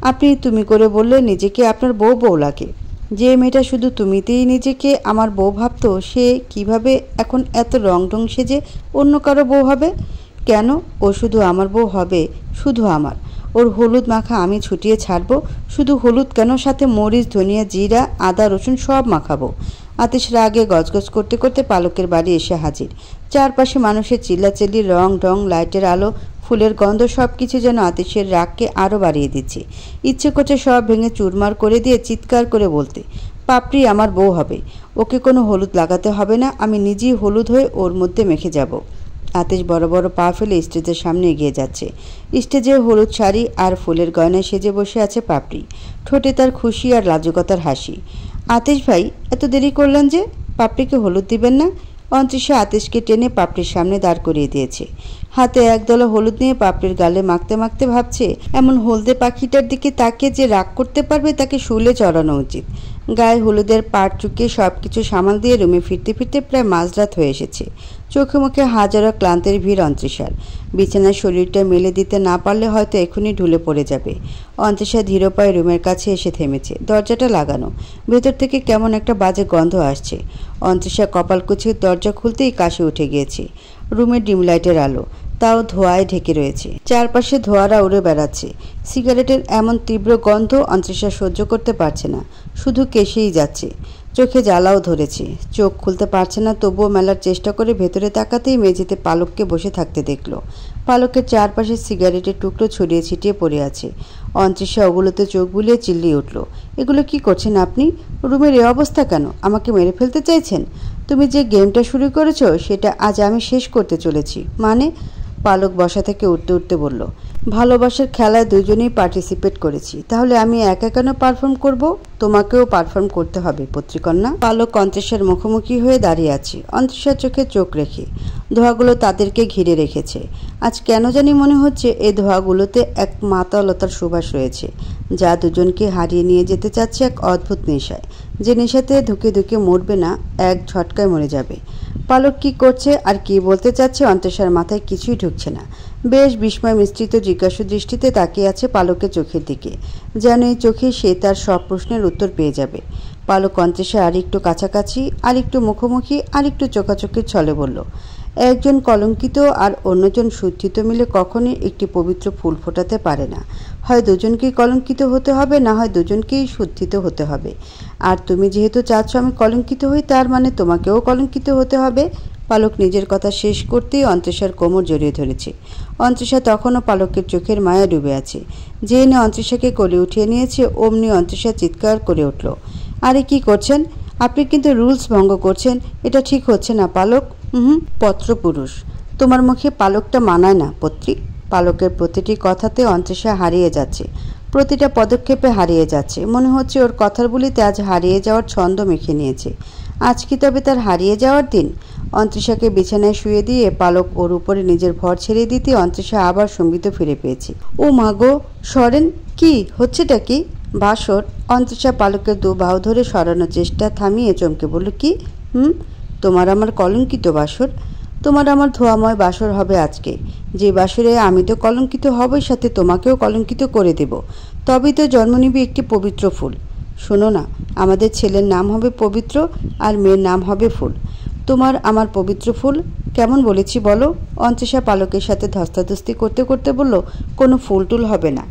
আপনি তুমি করে বললে নিজেকে আপনার বউ বউ লাগে। যে মেয়েটা শুধু তুমিতেই নিজেকে আমার বউ ভাবতো, সে কিভাবে এখন এত রং ঢং সেজে অন্য কারো বউ হবে? কেন? ও শুধু আমার বউ হবে, শুধু আমার। ওর হলুদ মাখা আমি ছুটিয়ে ছাড়বো। শুধু হলুদ কেন, সাথে মরিচ, ধনিয়া, জিরা, আদা, রসুন সব মাখাবো। আতিশ রাগে গজগজ করতে করতে পালকের বাড়ি এসে হাজির। চারপাশে মানুষের চিল্লাচিল্লি, রং ঢং, লাইটের আলো, ফুলের গন্ধ সব কিছু যেন আতিশের রাগকে আরও বাড়িয়ে দিচ্ছে। ইচ্ছে করছে সব ভেঙে চুরমার করে দিয়ে চিৎকার করে বলতে, পাপড়ি আমার বউ হবে, ওকে কোনো হলুদ লাগাতে হবে না, আমি নিজেই হলুদ হয়ে ওর মধ্যে মেখে যাব। আতিশ বড় বড় পা ফেলে স্টেজের সামনে এগিয়ে যাচ্ছে। স্টেজে হলুদ শাড়ি আর ফুলের গয়নায় সেজে বসে আছে পাপড়ি, ঠোঁটে তার খুশি আর লাজুকতার হাসি। আতিশ ভাই, এত দেরি করলেন যে? পাপড়িকে হলুদ দিবেন না? অন্তরিষা আতিশকে টেনে পাপড়ির সামনে দাঁড় করিয়ে দিয়েছে। হাতে একদলা হলুদ নিয়ে পাপড়ির গালে মাখতে মাখতে ভাবছে, এমন হলদে পাখিটার দিকে তাকে যে রাগ করতে পারবে তাকে শুলে চড়ানো উচিত। গায়ে হলুদের পাট চুকিয়ে সব কিছু সামাল দিয়ে রুমে ফিরতে ফিরতে প্রায় মাঝরাত হয়ে এসেছে। চোখে মুখে হাজারো ক্লান্তির ভিড় অন্তরিষার। বিছানায় শরীরটা মেলে দিতে না পারলে হয়তো এখনই ঢুলে পড়ে যাবে। অন্তরিষা ধীর পায়ে রুমের কাছে এসে থেমেছে। দরজাটা লাগানো, ভেতর থেকে কেমন একটা বাজে গন্ধ আসছে। অন্তরিষা কপাল কুচিয়ে দরজা খুলতেই কাশি উঠে গিয়েছে। রুমের ডিম লাইটের আলো, তাও ধোঁয়ায় ঢেকে রয়েছে। চারপাশে ধোঁয়ারা উড়ে বেড়াচ্ছে। সিগারেটের এমন তীব্র গন্ধ অন্তরিষা সহ্য করতে পারছে না, শুধু কেশেই যাচ্ছে। চোখে জ্বালাও ধরেছে, চোখ খুলতে পারছে না, তবুও মেলার চেষ্টা করে ভেতরে তাকাতেই মেঝেতে পালককে বসে থাকতে দেখল। পালকের চারপাশে সিগারেটের টুকরো ছড়িয়ে ছিটিয়ে পড়ে আছে। অন্তরিষা ওগুলোতে চোখ বুলিয়ে চিল্লিয়ে উঠল, এগুলো কি করছেন আপনি? রুমের এ অবস্থা কেন? আমাকে মেরে ফেলতে চাইছেন? তুমি যে গেমটা শুরু করেছো সেটা আজ আমি শেষ করতে চলেছি। মানে? পালক বসা থেকে উঠতে উঠতে বলল, ভালোবাসার খেলায় দুজনেই পার্টিসিপেট করেছি, তাহলে আমি একা কেন পারফর্ম করব? তোমাকেও পারফর্ম করতে হবে পত্রিকন্যা। পালক অন্তরিষার মুখোমুখি হয়ে দাঁড়িয়ে আছে, অন্তরিষার চোখে চোখ রেখে। ধোঁয়াগুলো তাদেরকে ঘিরে রেখেছে। আজ কেন জানি মনে হচ্ছে এই ধোঁয়াগুলোতে এক মাতালতার সুবাস রয়েছে, যা দুজনকে হারিয়ে নিয়ে যেতে চাচ্ছে এক অদ্ভুত নেশায়, যে নেশাতে ধুকে ধুকে মরবে না, এক ঝটকায় মরে যাবে। পালক কি করছে আর কি বলতে চাচ্ছে অন্তরিষার মাথায় কিছুই ঢুকছে না। বেশ বিস্ময় মিশ্রিত জিজ্ঞাসু দৃষ্টিতে তাকিয়ে আছে পালকের চোখের দিকে, যেন এই চোখে সে তার সব প্রশ্নের উত্তর পেয়ে যাবে। পালক অন্তরিষার আরেকটু কাছাকাছি, আরেকটু মুখোমুখি, আরেকটু চোখাচোখির ছলে বলল, একজন কলঙ্কিত আর অন্যজন শুদ্ধিত মিলে কখনোই একটি পবিত্র ফুল ফোটাতে পারে না। হয় দুজনকেই কলঙ্কিত হতে হবে, না হয় দুজনকেই শুদ্ধিত হতে হবে। আর তুমি যেহেতু চাচ্ছ আমি কলঙ্কিত হই, তার মানে তোমাকেও কলঙ্কিত হতে হবে। পালক নিজের কথা শেষ করতেই অন্তরিষার কোমর জড়িয়ে ধরেছে। অন্তরিষা তখনও পালকের চোখের মায়া ডুবে আছে। যে এনে অন্তরিষাকে কোলে উঠিয়ে নিয়েছে, অমনি অন্তরিষা চিৎকার করে উঠল, আরে কি করছেন? আপনি কিন্তু রুলস ভঙ্গ করছেন, এটা ঠিক হচ্ছে না পালক। পত্রপুরুষ, তোমার মুখে পালকটা মানায় না পত্রী। পালকের প্রতিটি কথাতে অন্তরিষা হারিয়ে যাচ্ছে, প্রতিটা পদক্ষেপে হারিয়ে যাচ্ছে। মনে হচ্ছে ওর কথার বলিতে আজ হারিয়ে যাওয়ার ছন্দ মেখে নিয়েছে। আজ কি তবে তার হারিয়ে যাওয়ার দিন? অন্তরিষাকে বিছানায় শুয়ে দিয়ে পালক ওর উপরে নিজের ভর ছেড়ে দিতে অন্তরিষা আবার সম্বিত ফিরে পেয়েছে। ও মাগো, সরেন! কি হচ্ছেটা কি? বাসর? অন্তরিষা পালকের দু বাহু ধরে সরানোর চেষ্টা থামিয়ে চমকে বলল, কি? তোমার আমার কলঙ্কিত বাসর? তোমার আমার ধোয়াময় বাসর হবে আজকে, যে বাসরে আমি তো কলঙ্কিত হবই, সাথে তোমাকেও কলঙ্কিত করে দেব। তবেই তো জন্ম নিবে একটি পবিত্র ফুল। শোনো না, আমাদের ছেলের নাম হবে পবিত্র আর মেয়ের নাম হবে ফুল। তোমার আমার পবিত্র ফুল। কেমন বলেছি বলো? অন্তরিষা পালকের সাথে ধস্তাধস্তি করতে করতে বলল, কোনো ফুল টুল হবে না।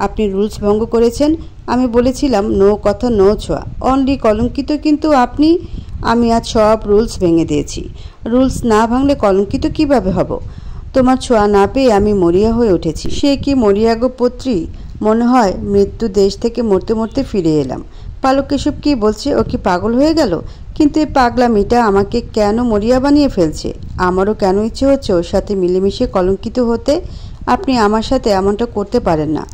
আপনি রুলস ভঙ্গ করেছেন। আমি বলেছিলাম নো কথা নো ছোঁয়া, অনলি কলঙ্কিত, কিন্তু আমি আজ সব রুলস ভেঙে দিয়েছি। রুলস না ভাঙলে কলঙ্কিত কিভাবে হব? তোমার ছোঁয়া না পেয়ে আমি মরিয়া হয়ে উঠেছি। সে কি মরিয়া গো পত্রী? মনে হয় মৃত্যু দেশ থেকে মরতে মরতে ফিরে এলাম। পালক এসব কি বলছে? ও কি পাগল হয়ে গেল? কিন্তু এই পাগলামিটা আমাকে কেন মরিয়া বানিয়ে ফেলছে? আমারও কেন ইচ্ছে হচ্ছে ওর সাথে মিলেমিশে কলঙ্কিত হতে। আপনি আমার সাথে এমনটা করতে পারেন না।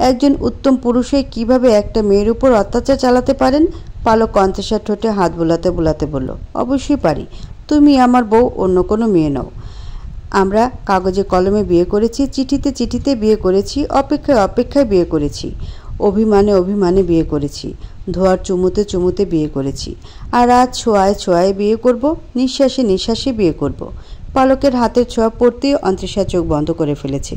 একজন উত্তম পুরুষ হয়ে কীভাবে একটা মেয়ের উপর অত্যাচার চালাতে পারেন? পালক অন্তরিষার ঠোঁটে হাত বোলাতে বোলাতে বলল, অবশ্যই পারি। তুমি আমার বউ, অন্য কোনো মেয়ে নও। আমরা কাগজে কলমে বিয়ে করেছি, চিঠিতে চিঠিতে বিয়ে করেছি, অপেক্ষায় অপেক্ষায় বিয়ে করেছি, অভিমানে অভিমানে বিয়ে করেছি, ধোয়ার চুমুতে চুমুতে বিয়ে করেছি, আর আজ ছোঁয়ায় ছোঁয়ায় বিয়ে করব, নিঃশ্বাসে নিঃশ্বাসে বিয়ে করব। পালকের হাতের ছোঁয়া পড়তেই অন্তরিষা চোখ বন্ধ করে ফেলেছে।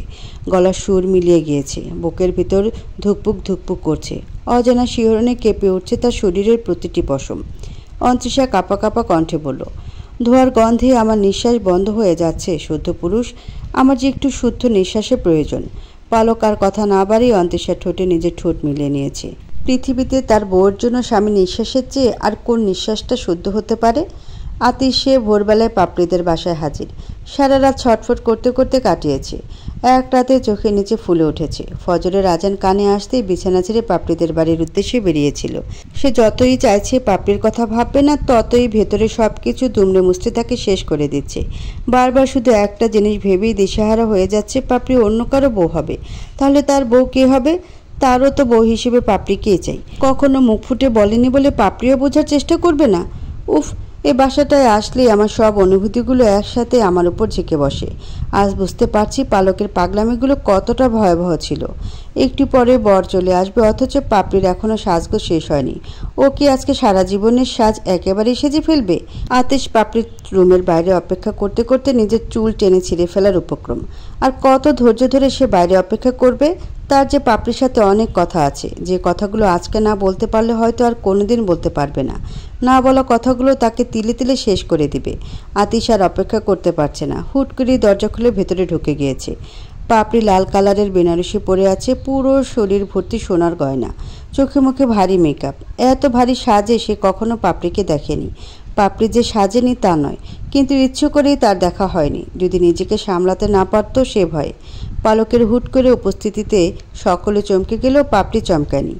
গলার সুর মিলিয়ে গিয়েছে, বুকের ভিতর ধুকপুক ধুকপুক করছে। অজানা শিহরণে কেঁপে উঠছে তার শরীরের প্রতিটি পশম। অন্তরিষা কাঁপা কাঁপা কণ্ঠে বলল, ধোয়ার গন্ধে আমার নিঃশ্বাস বন্ধ হয়ে যাচ্ছে। শুদ্ধ পুরুষ, আমার যে একটু শুদ্ধ নিঃশ্বাসের প্রয়োজন। পালক আর কথা না বাড়িয়ে অন্ত্যেষার ঠোঁটে নিজের ঠোঁট মিলিয়ে নিয়েছে। পৃথিবীতে তার বউয়ের জন্য স্বামী নিঃশ্বাসের চেয়ে আর কোন নিঃশ্বাসটা শুদ্ধ হতে পারে। আতিশ সে ভোরবেলায় পাপড়িদের বাসায় হাজির। সারা রাত ছটফট করতে করতে কাটিয়েছে। এক রাতে চোখের নিচে ফুলে উঠেছে। ফজরের আজান কানে আসতেই বিছানা ছেড়ে পাপড়িদের বাড়ির উদ্দেশ্যে বেরিয়েছিল। সে যতই চাইছে পাপড়ির কথা ভাববে না, ততই ভেতরে সব কিছু দুমড়ে মুচড়ে তাকে শেষ করে দিচ্ছে। বারবার শুধু একটা জিনিস ভেবেই দিশেহারা হয়ে যাচ্ছে, পাপড়ি অন্য কারো বউ হবে। তাহলে তার বউ কে হবে? তারও তো বউ হিসেবে পাপড়িকেই চাই। কখনো মুখ ফুটে বলেনি বলে পাপড়িও বোঝার চেষ্টা করবে না? উফ, এ বাসাটায় আসলেই আমার সব অনুভূতিগুলো একসাথে আমার উপর ঝেঁকে বসে। আজ বুঝতে পারছি পালকের পাগলামিগুলো কতটা ভয়াবহ ছিল। একটু পরে বর চলে আসবে, অথচ পাপড়ির এখনও সাজগোজ শেষ হয়নি। ও কি আজকে সারা জীবনের সাজ একেবারেই সেজে ফেলবে? আতিশ পাপড়ির রুমের বাইরে অপেক্ষা করতে করতে নিজের চুল টেনে ছিঁড়ে ফেলার উপক্রম। আর কত ধৈর্য ধরে সে বাইরে অপেক্ষা করবে? তার যে পাপড়ির সাথে অনেক কথা আছে, যে কথাগুলো আজকে না বলতে পারলে হয়তো আর কোনোদিন বলতে পারবে না। না বলা কথাগুলো তাকে তিলে তিলে শেষ করে দিবে। আতিশ আর অপেক্ষা করতে পারছে না। হুট করে দরজা খুলে ভেতরে ঢুকে গিয়েছে। পাপড়ি লাল কালারের বেনারসি পরে আছে, পুরো শরীর ভর্তি সোনার গয়না, চোখে মুখে ভারী মেকআপ। এত ভারী সাজে সে কখনো পাপড়িকে দেখেনি। পাপড়ি যে সাজেনি তা নয়, কিন্তু ইচ্ছে করেই তার দেখা হয়নি। যদি নিজেকে সামলাতে না পারত সে ভয়ে। পালকের হুট করে উপস্থিতিতে সকলে চমকে গেলেও পাপড়ি চমকায়নি।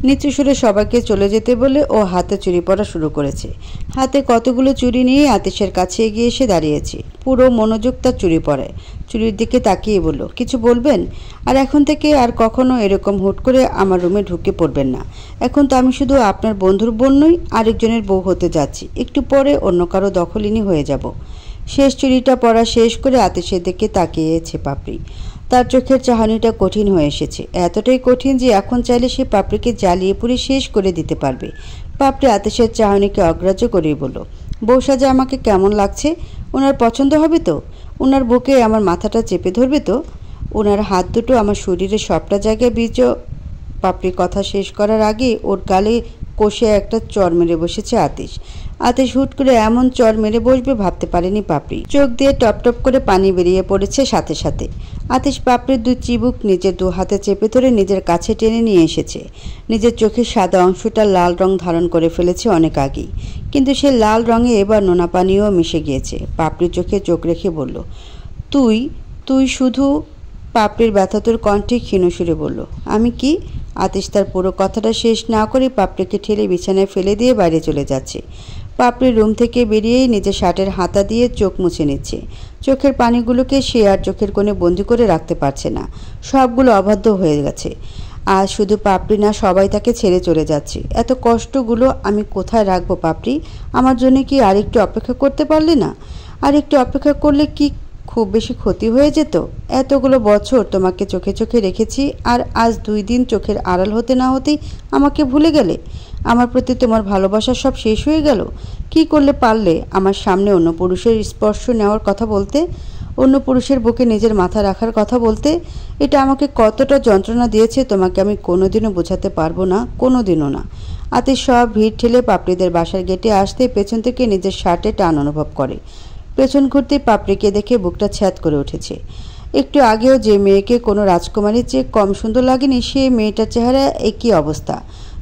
নিচু সুরে সবাইকে চলে যেতে বলে ও হাতে চুরি পরা শুরু করেছে। হাতে কতগুলো চুরি নিয়ে আতিশের কাছে এগিয়ে এসে দাঁড়িয়েছে। পুরো মনোযোগ তার চুরি পরায়। চুরির দিকে তাকিয়ে বলল, কিছু বলবেন? আর এখন থেকে আর কখনো এরকম হুট করে আমার রুমে ঢুকে পড়বেন না। এখন তো আমি শুধু আপনার বন্ধুর বোন নই, আরেকজনের বউ হতে যাচ্ছি। একটু পরে অন্য কারো দখলিনী হয়ে যাব। শেষ চুরিটা পরা শেষ করে আতিশের দিকে তাকিয়েছে পাপড়ি। তার চোখের চাহনিটা কঠিন হয়ে এসেছে, এতটাই কঠিন যে এখন চাইলে সে পাপড়িকে জ্বালিয়ে পুড়ে শেষ করে দিতে পারবে। পাপড়ি আতিশের চাহনিকে অগ্রাহ্য করেই বলল, বউ সাজে আমাকে কেমন লাগছে? ওনার পছন্দ হবে তো? ওনার বুকে আমার মাথাটা চেপে ধরবে তো? ওনার হাত দুটো আমার শরীরের সবটা জায়গায় বীজ। পাপড়ি কথা শেষ করার আগে ওর গালে কষে একটা চর মেরে বসেছে আতিশ। আতিশ হুট করে এমন চর মেরে বসবে ভাবতে পারেনি পাপড়ি। চোখ দিয়ে টপ টপ করে পানি বেরিয়ে পড়েছে সাথে সাথে। আতিশ পাপড়ির দুই চিবুক নিজের দু হাতে চেপে ধরে নিজের কাছে টেনে নিয়ে এসেছে। নিজের চোখের সাদা অংশটা লাল রং ধারণ করে ফেলেছে অনেক আগেই, কিন্তু সে লাল রঙে এবার নোনা পানিও মিশে গিয়েছে। পাপড়ির চোখে চোখ রেখে বলল, তুই তুই শুধু? পাপড়ির ব্যথাতুর কণ্ঠে ক্ষীণ সুরে বলল, আমি কি? আতিশ তার পুরো কথাটা শেষ না করে পাপড়িকে ঠেলে বিছানায় ফেলে দিয়ে বাইরে চলে যাচ্ছে। পাপড়ির রুম থেকে বেরিয়েই নিজের শার্টের হাতা দিয়ে চোখ মুছে নিচ্ছে। চোখের পানিগুলোকে সে আর চোখের কোণে বন্দি করে রাখতে পারছে না, সবগুলো অবাধ্য হয়ে গেছে। আজ শুধু পাপড়ি না, সবাই তাকে ছেড়ে চলে যাচ্ছে। এত কষ্টগুলো আমি কোথায় রাখবো পাপড়ি? আমার জন্য কি আরেকটু অপেক্ষা করতে পারলে না? আর একটু অপেক্ষা করলে কি খুব বেশি ক্ষতি হয়ে যেত? এতগুলো বছর তোমাকে চোখে চোখে রেখেছি, আর আজ 2 দিন চোখের আড়াল হতে না হতেই আমাকে ভুলে গেলে? আমার প্রতি তোমার ভালোবাসা সব শেষ হয়ে গেল? কি করলে পারলে আমার সামনে অন্য পুরুষের স্পর্শ নেওয়ার কথা বলতে, অন্য পুরুষের বুকে নিজের মাথা রাখার কথা বলতে? এটা আমাকে কতটা যন্ত্রণা দিয়েছে তোমাকে আমি কোনোদিনও বোঝাতে পারবো না, কোনোদিনও না। আতিশ সব ভিড় ঠেলে পাপড়িদের বাসার গেটে আসতে পেছন থেকে নিজের শার্টে টান অনুভব করে। পেছন ঘুরতে পাপড়িকে দেখে বুকটা ছ্যাদ করে উঠেছে। একটু আগেও যে মেয়েকে কোনো রাজকুমারীর চেয়ে কম সুন্দর লাগেনি, সে মেয়েটার চেহারা একই অবস্থা।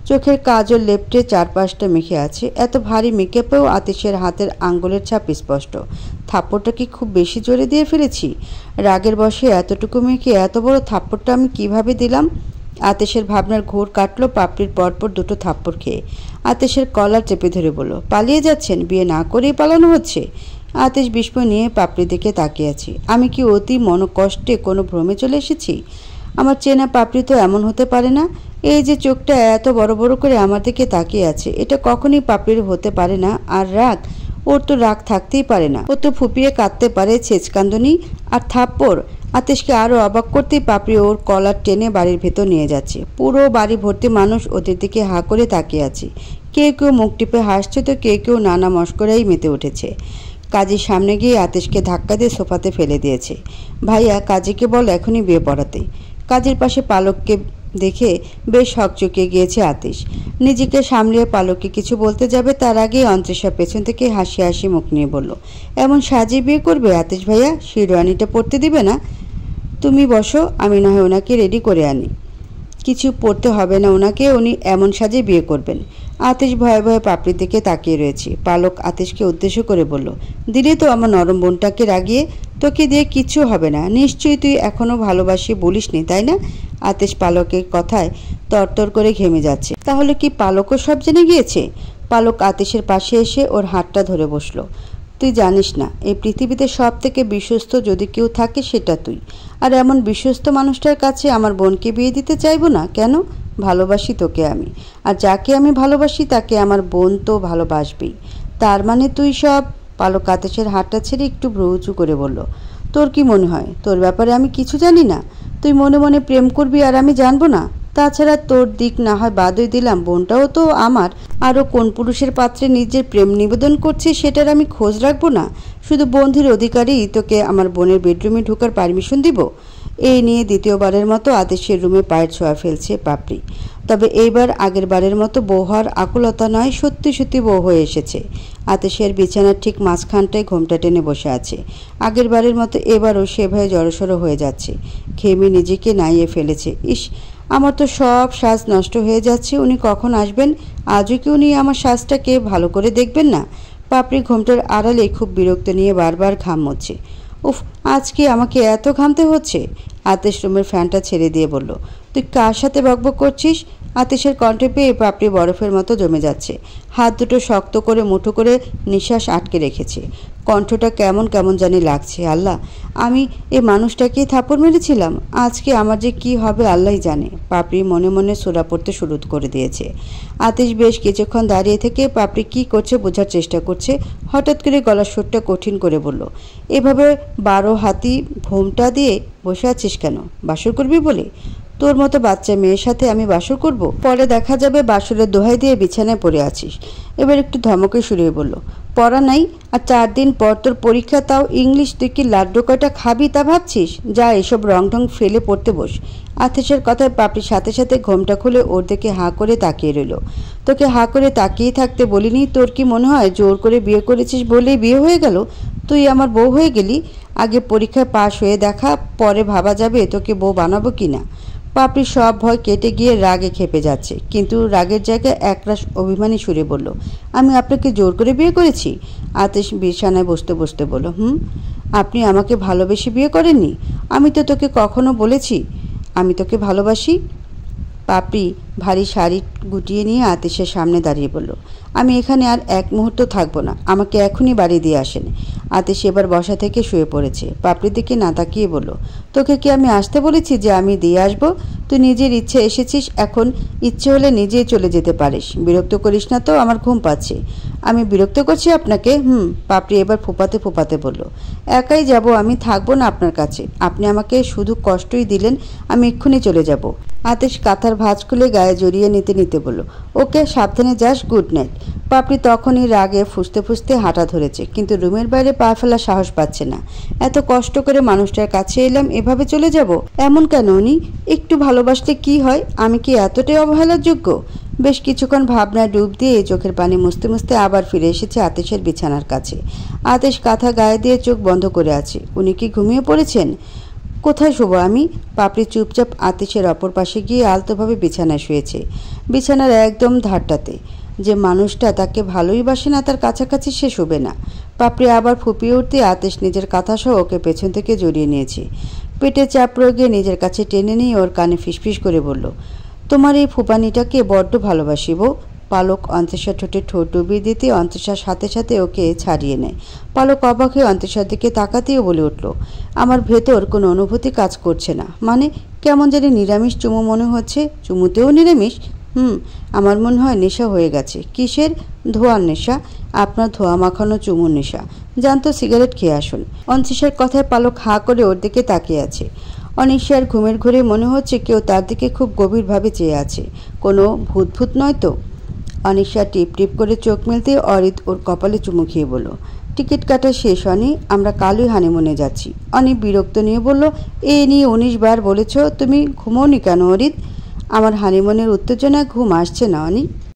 চোখের কাজল লেপটে চারপাশটা মেখে আছে। এত ভারী মেকআপেও আতিশের হাতের আঙ্গুলের ছাপ স্পষ্ট। থাপ্পড়টা কি খুব বেশি জোরে দিয়ে ফেলেছি? রাগের বশে এতটুকু মেখে এত বড় থাপ্পড়টা আমি কিভাবে দিলাম? আতিশের ভাবনার ঘোর কাটলো পাপড়ির পরপর 2টো থাপ্পড় খেয়ে। আতিশের কলার চেপে ধরে বলল, পালিয়ে যাচ্ছেন? বিয়ে না করেই পালানো হচ্ছে? আতিশ বিস্ময় নিয়ে পাপড়ির দিকে তাকিয়ে আছে। আমি কি অতি মনকষ্টে কোনো ভ্রমে চলে এসেছি? আমার চেনা পাপড়ি তো এমন হতে পারে না। এই যে চোখটা এত বড় বড় করে আমার দিকে তাকিয়ে আছে, এটা কখনই পাপড়ির হতে পারে না। আর রাগ, ওর তো রাগ থাকতেই পারে না। ও তো ফুপিয়ে কাঁদতে পারে, ছেচকান্দনি। আর থাপ্পড়? আতিশকে আরও অবাক করতেই পাপড়ি ওর কলার টেনে বাড়ির ভেতর নিয়ে যাচ্ছে। পুরো বাড়ি ভর্তি মানুষ ওদের দিকে হাঁ করে তাকিয়ে আছে। কেউ কেউ মুখ টিপে হাসছে, তো কেউ কেউ নানা মস্করাই মেতে উঠেছে। কাজীর সামনে গিয়ে আতিশকে ধাক্কা দিয়ে সোফাতে ফেলে দিয়েছে। ভাইয়া, কাজীকে বল এখনই বিয়ে পড়াতে। কাজীর পাশে পালককে দেখে বেশ হকচকিয়ে গিয়েছে আতিশ। নিজেকে সামলিয়ে পালককে কিছু বলতে যাবে তার আগেই অন্তরিষা পেছন থেকে হাসি হাসি মুখ নিয়ে বলল, এমন সাজিয়ে বিয়ে করবে আতিশ ভাইয়া? শিরোয়ানিটা পরতে দিবে না? তুমি বসো, আমি না হয় ওনাকে রেডি করে আনি। কিছু পড়তে হবে না ওনাকে, উনি এমন সাজে বিয়ে করবেন। আতিশ ভয়ে ভয়ে পাপড়ির দিকে তাকিয়ে রয়েছে। পালক আতিশকে উদ্দেশ্য করে বলল, দিলে তো আমার নরম বোনটাকে রাগিয়ে। তোকে দিয়ে কিচ্ছু হবে না, নিশ্চয়ই তুই এখনো ভালোবাসি বলিসনি, তাই না? আতিশ পালকের কথায় তরতর করে ঘেমে যাচ্ছে। তাহলে কি পালকও সব জেনে গিয়েছে? পালক আতিশের পাশে এসে ওর হাতটা ধরে বসলো। তুই জানিস না, এই পৃথিবীতে সব থেকে বিশ্বস্ত যদি কেউ থাকে সেটা তুই। আর এমন বিশ্বস্ত মানুষটার কাছে আমার বোনকে বিয়ে দিতে চাইবো না কেন? ভালোবাসি তোকে আমি, আর যাকে আমি ভালোবাসি তাকে আমার বোন তো ভালোবাসবেই। তার মানে তুই সব? পালক আতিশের হাতটা ছেড়ে একটু ভ্রু উঁচু করে বলল, তোর কি মনে হয় তোর ব্যাপারে আমি কিছু জানি না? তুই মনে মনে প্রেম করবি আর আমি জানবো না? তাছাড়া তোর দিক না হয় বাদই দিলাম, বোনটাও তো আমার। আরও কোন পুরুষের পাত্রে নিজের প্রেম নিবেদন করছে সেটার আমি খোঁজ রাখবো না? শুধু বন্ধুর অধিকারী তোকে আমার বোনের বেডরুমে ঢোকার পারমিশন দিব? এই নিয়ে দ্বিতীয়বারের মতো আতিশের রুমে পায়ের ছোঁয়া ফেলছে পাপড়ি। তবে এইবার আগের বারের মতো বউ হওয়ার আকুলতা নয়, সত্যি সত্যি বউ হয়ে এসেছে। আতিশের বিছানার ঠিক মাঝখানটায় ঘোমটা টেনে বসে আছে। আগের বারের মতো এবারও সেভাবে জড়সড় হয়ে যাচ্ছে। ঘেমে নিজেকে নাইয়ে ফেলেছে। ইস, আমার তো সব সাজ নষ্ট হয়ে যাচ্ছে। উনি কখন আসবেন? আজও কি উনি আমার সাজটাকে ভালো করে দেখবেন না? পাপড়ি ঘোমটার আড়ালে খুব বিরক্ত নিয়ে বারবার ঘাম মুছছে। উফ, আজকে আমাকে এত ঘামতে হচ্ছে। আতিশ রুমের ফ্যানটা ছেড়ে দিয়ে বলল, তুই কার সাথে বকবক করছিস? আতিশের কণ্ঠে পেয়ে পাপড়ি বরফের মতো জমে যাচ্ছে। হাত দুটো শক্ত করে মুঠো করে নিঃশ্বাস আটকে রেখেছে। কণ্ঠটা কেমন কেমন জানি লাগছে। আল্লাহ, আমি এ মানুষটাকেই থাপ্পড় মেরেছিলাম। আজকে আমার যে কি হবে আল্লাহই জানে। পাপড়ি মনে মনে সূরা পড়তে শুরু করে দিয়েছে। আতিশ বেশ কিছুক্ষণ দাঁড়িয়ে থেকে পাপড়ি কি করছে বোঝার চেষ্টা করছে। হঠাৎ করে গলার সুরটা কঠিন করে বলল, এভাবে 12 হাতি ঘোমটা দিয়ে বসে আছিস কেন? বাসর করবি বলে? তোর মতো বাচ্চা মেয়ের সাথে আমি বাসর করব? পরে দেখা যাবে বাসরের দোহাই দিয়ে বিছানায় পড়ে আছিস। এবার একটু ধমকে সুরিয়ে বলল, পড়া নাই আর 4 দিন পর তোর পরীক্ষা, তাও ইংলিশ। তুই কি লাড্ডু কয়টা খাবি তা ভাবছিস? যা এসব রং ঢং ফেলে পড়তে বস। আতিশের কথায় পাপড়ির সাথে সাথে ঘোমটা খুলে ওর দিকে হাঁ করে তাকিয়ে রইল। তোকে হাঁ করে তাকিয়ে থাকতে বলিনি? তোর কি মনে হয় জোর করে বিয়ে করেছিস বলেই বিয়ে হয়ে গেল? তুই আমার বউ হয়ে গেলি। আগে পরীক্ষায় পাশ হয়ে দেখা, পরে ভাবা যাবে তোকে বউ বানাবো কি না। পাপড়ি সব ভয় কেটে গিয়ে রাগে খেপে যাচ্ছে, কিন্তু রাগের জায়গায় একরাশ অভিমানী সুরে বলল, আমি আপনাকে জোর করে বিয়ে করেছি? আতিশ বিছানায় বসতে বসতে বলল, আপনি আমাকে ভালোবেসে বিয়ে করেননি? আমি তো তোকে কখনো বলেছি আমি তোকে ভালোবাসি? পাপড়ি ভারী শাড়ি গুটিয়ে নিয়ে আতিশের সামনে দাঁড়িয়ে বলল, আমি এখানে আর এক মুহূর্ত থাকবো না, আমাকে এখনই বাড়ি দিয়ে আসেন। আতিশ এবার বসা থেকে শুয়ে পড়েছে। পাপড়ির দিকে না তাকিয়ে বলল, তোকে কি আমি আসতে বলেছি যে আমি দিয়ে আসবো? তুই নিজের ইচ্ছে এসেছিস, এখন ইচ্ছে হলে নিজেই চলে যেতে পারিস। বিরক্ত করিস না তো, আমার ঘুম পাচ্ছে। আমি বিরক্ত করছি আপনাকে? পাপড়ি এবার ফোপাতে ফোপাতে বলল, একাই যাব, আমি থাকবো না আপনার কাছে। আপনি আমাকে শুধু কষ্টই দিলেন, আমি এক্ষুনি চলে যাব। আতিশ কাঁথার ভাঁজ খুলে গায়ে জড়িয়ে নিতে নিতে বলল, ওকে, সাবধানে যাস, গুড নাইট। পাপড়ি তখনই রাগে ফুসতে ফুসতে হাঁটা ধরেছে, কিন্তু রুমের বাইরে পা ফেলার সাহস পাচ্ছে না। এত কষ্ট করে মানুষটার কাছে এলাম, এভাবে চলে যাব? এমন কেন উনি? একটু ভালোবাসলে কি হয়? আমি কি এতটাই অবহেলার যোগ্য? বেশ কিছুক্ষণ ভাবনায় ডুব দিয়ে চোখের পানি মুছতে মুছতে আবার ফিরে এসেছে আতিশের বিছানার কাছে। আতিশ কাঁথা গায়ে দিয়ে চোখ বন্ধ করে আছে। উনি কি ঘুমিয়ে পড়েছেন? কোথায় শোবো আমি? পাপড়ি চুপচাপ আতিশের অপর পাশে গিয়ে আলতোভাবে বিছানায় শুয়েছে, বিছানার একদম ধারটাতে। যে মানুষটা তাকে ভালোই বাসে না তার কাছাকাছি সে শোবে না। পাপড়ি আবার ফুপিয়ে উঠতে আতিশ নিজের কাঁথাসহ ওকে পেছন থেকে জড়িয়ে নিয়েছে। পেটে চাপ প্রয়োগে নিজের কাছে টেনে নিয়ে ওর কানে ফিসফিস করে বলল, তোমার এই ফুপানিটাকে বড্ড ভালোবাসিব। পালক অন্তরিষার ঠোঁটে ঠোঁট ডুবিয়ে দিতে অন্তরিষার সাথে সাথে ওকে ছাড়িয়ে নেয়। পালক অবাক হয়ে অন্তরিষার দিকে তাকাতেও বলে উঠল, আমার ভেতর কোনো অনুভূতি কাজ করছে না। মানে কেমন জানি নিরামিষ চুমু মনে হচ্ছে। চুমুতেও নিরামিষ? আমার মনে হয় নেশা হয়ে গেছে। কিসের? ধোঁয়ার নেশা। আপনার ধোঁয়া মাখানো চুমুর নেশা। জানতো, সিগারেট খেয়ে আসুন। অন্তরিষার কথায় পালক হাঁ করে ওর দিকে তাকিয়ে আছে। অনিশ্বার ঘুমের ঘোরে মনে হচ্ছে কেউ তার দিকে খুব গভীরভাবে চেয়ে আছে। কোনো ভূত নয় তো? অনিশা টিপ টিপ করে চোখ মেলতে অরিত ওর কপালে চুমু খেয়ে বলল, টিকিট কাটা শেষ অনি, আমরা কালই হানিমুনে যাচ্ছি। অনি বিরক্ত নিয়ে বলল, এ নিয়ে 19 বার বলেছ, তুমি ঘুমোনি কেন অরিত? আমার হানিমুনের উত্তেজনায় ঘুম আসছে না অনি।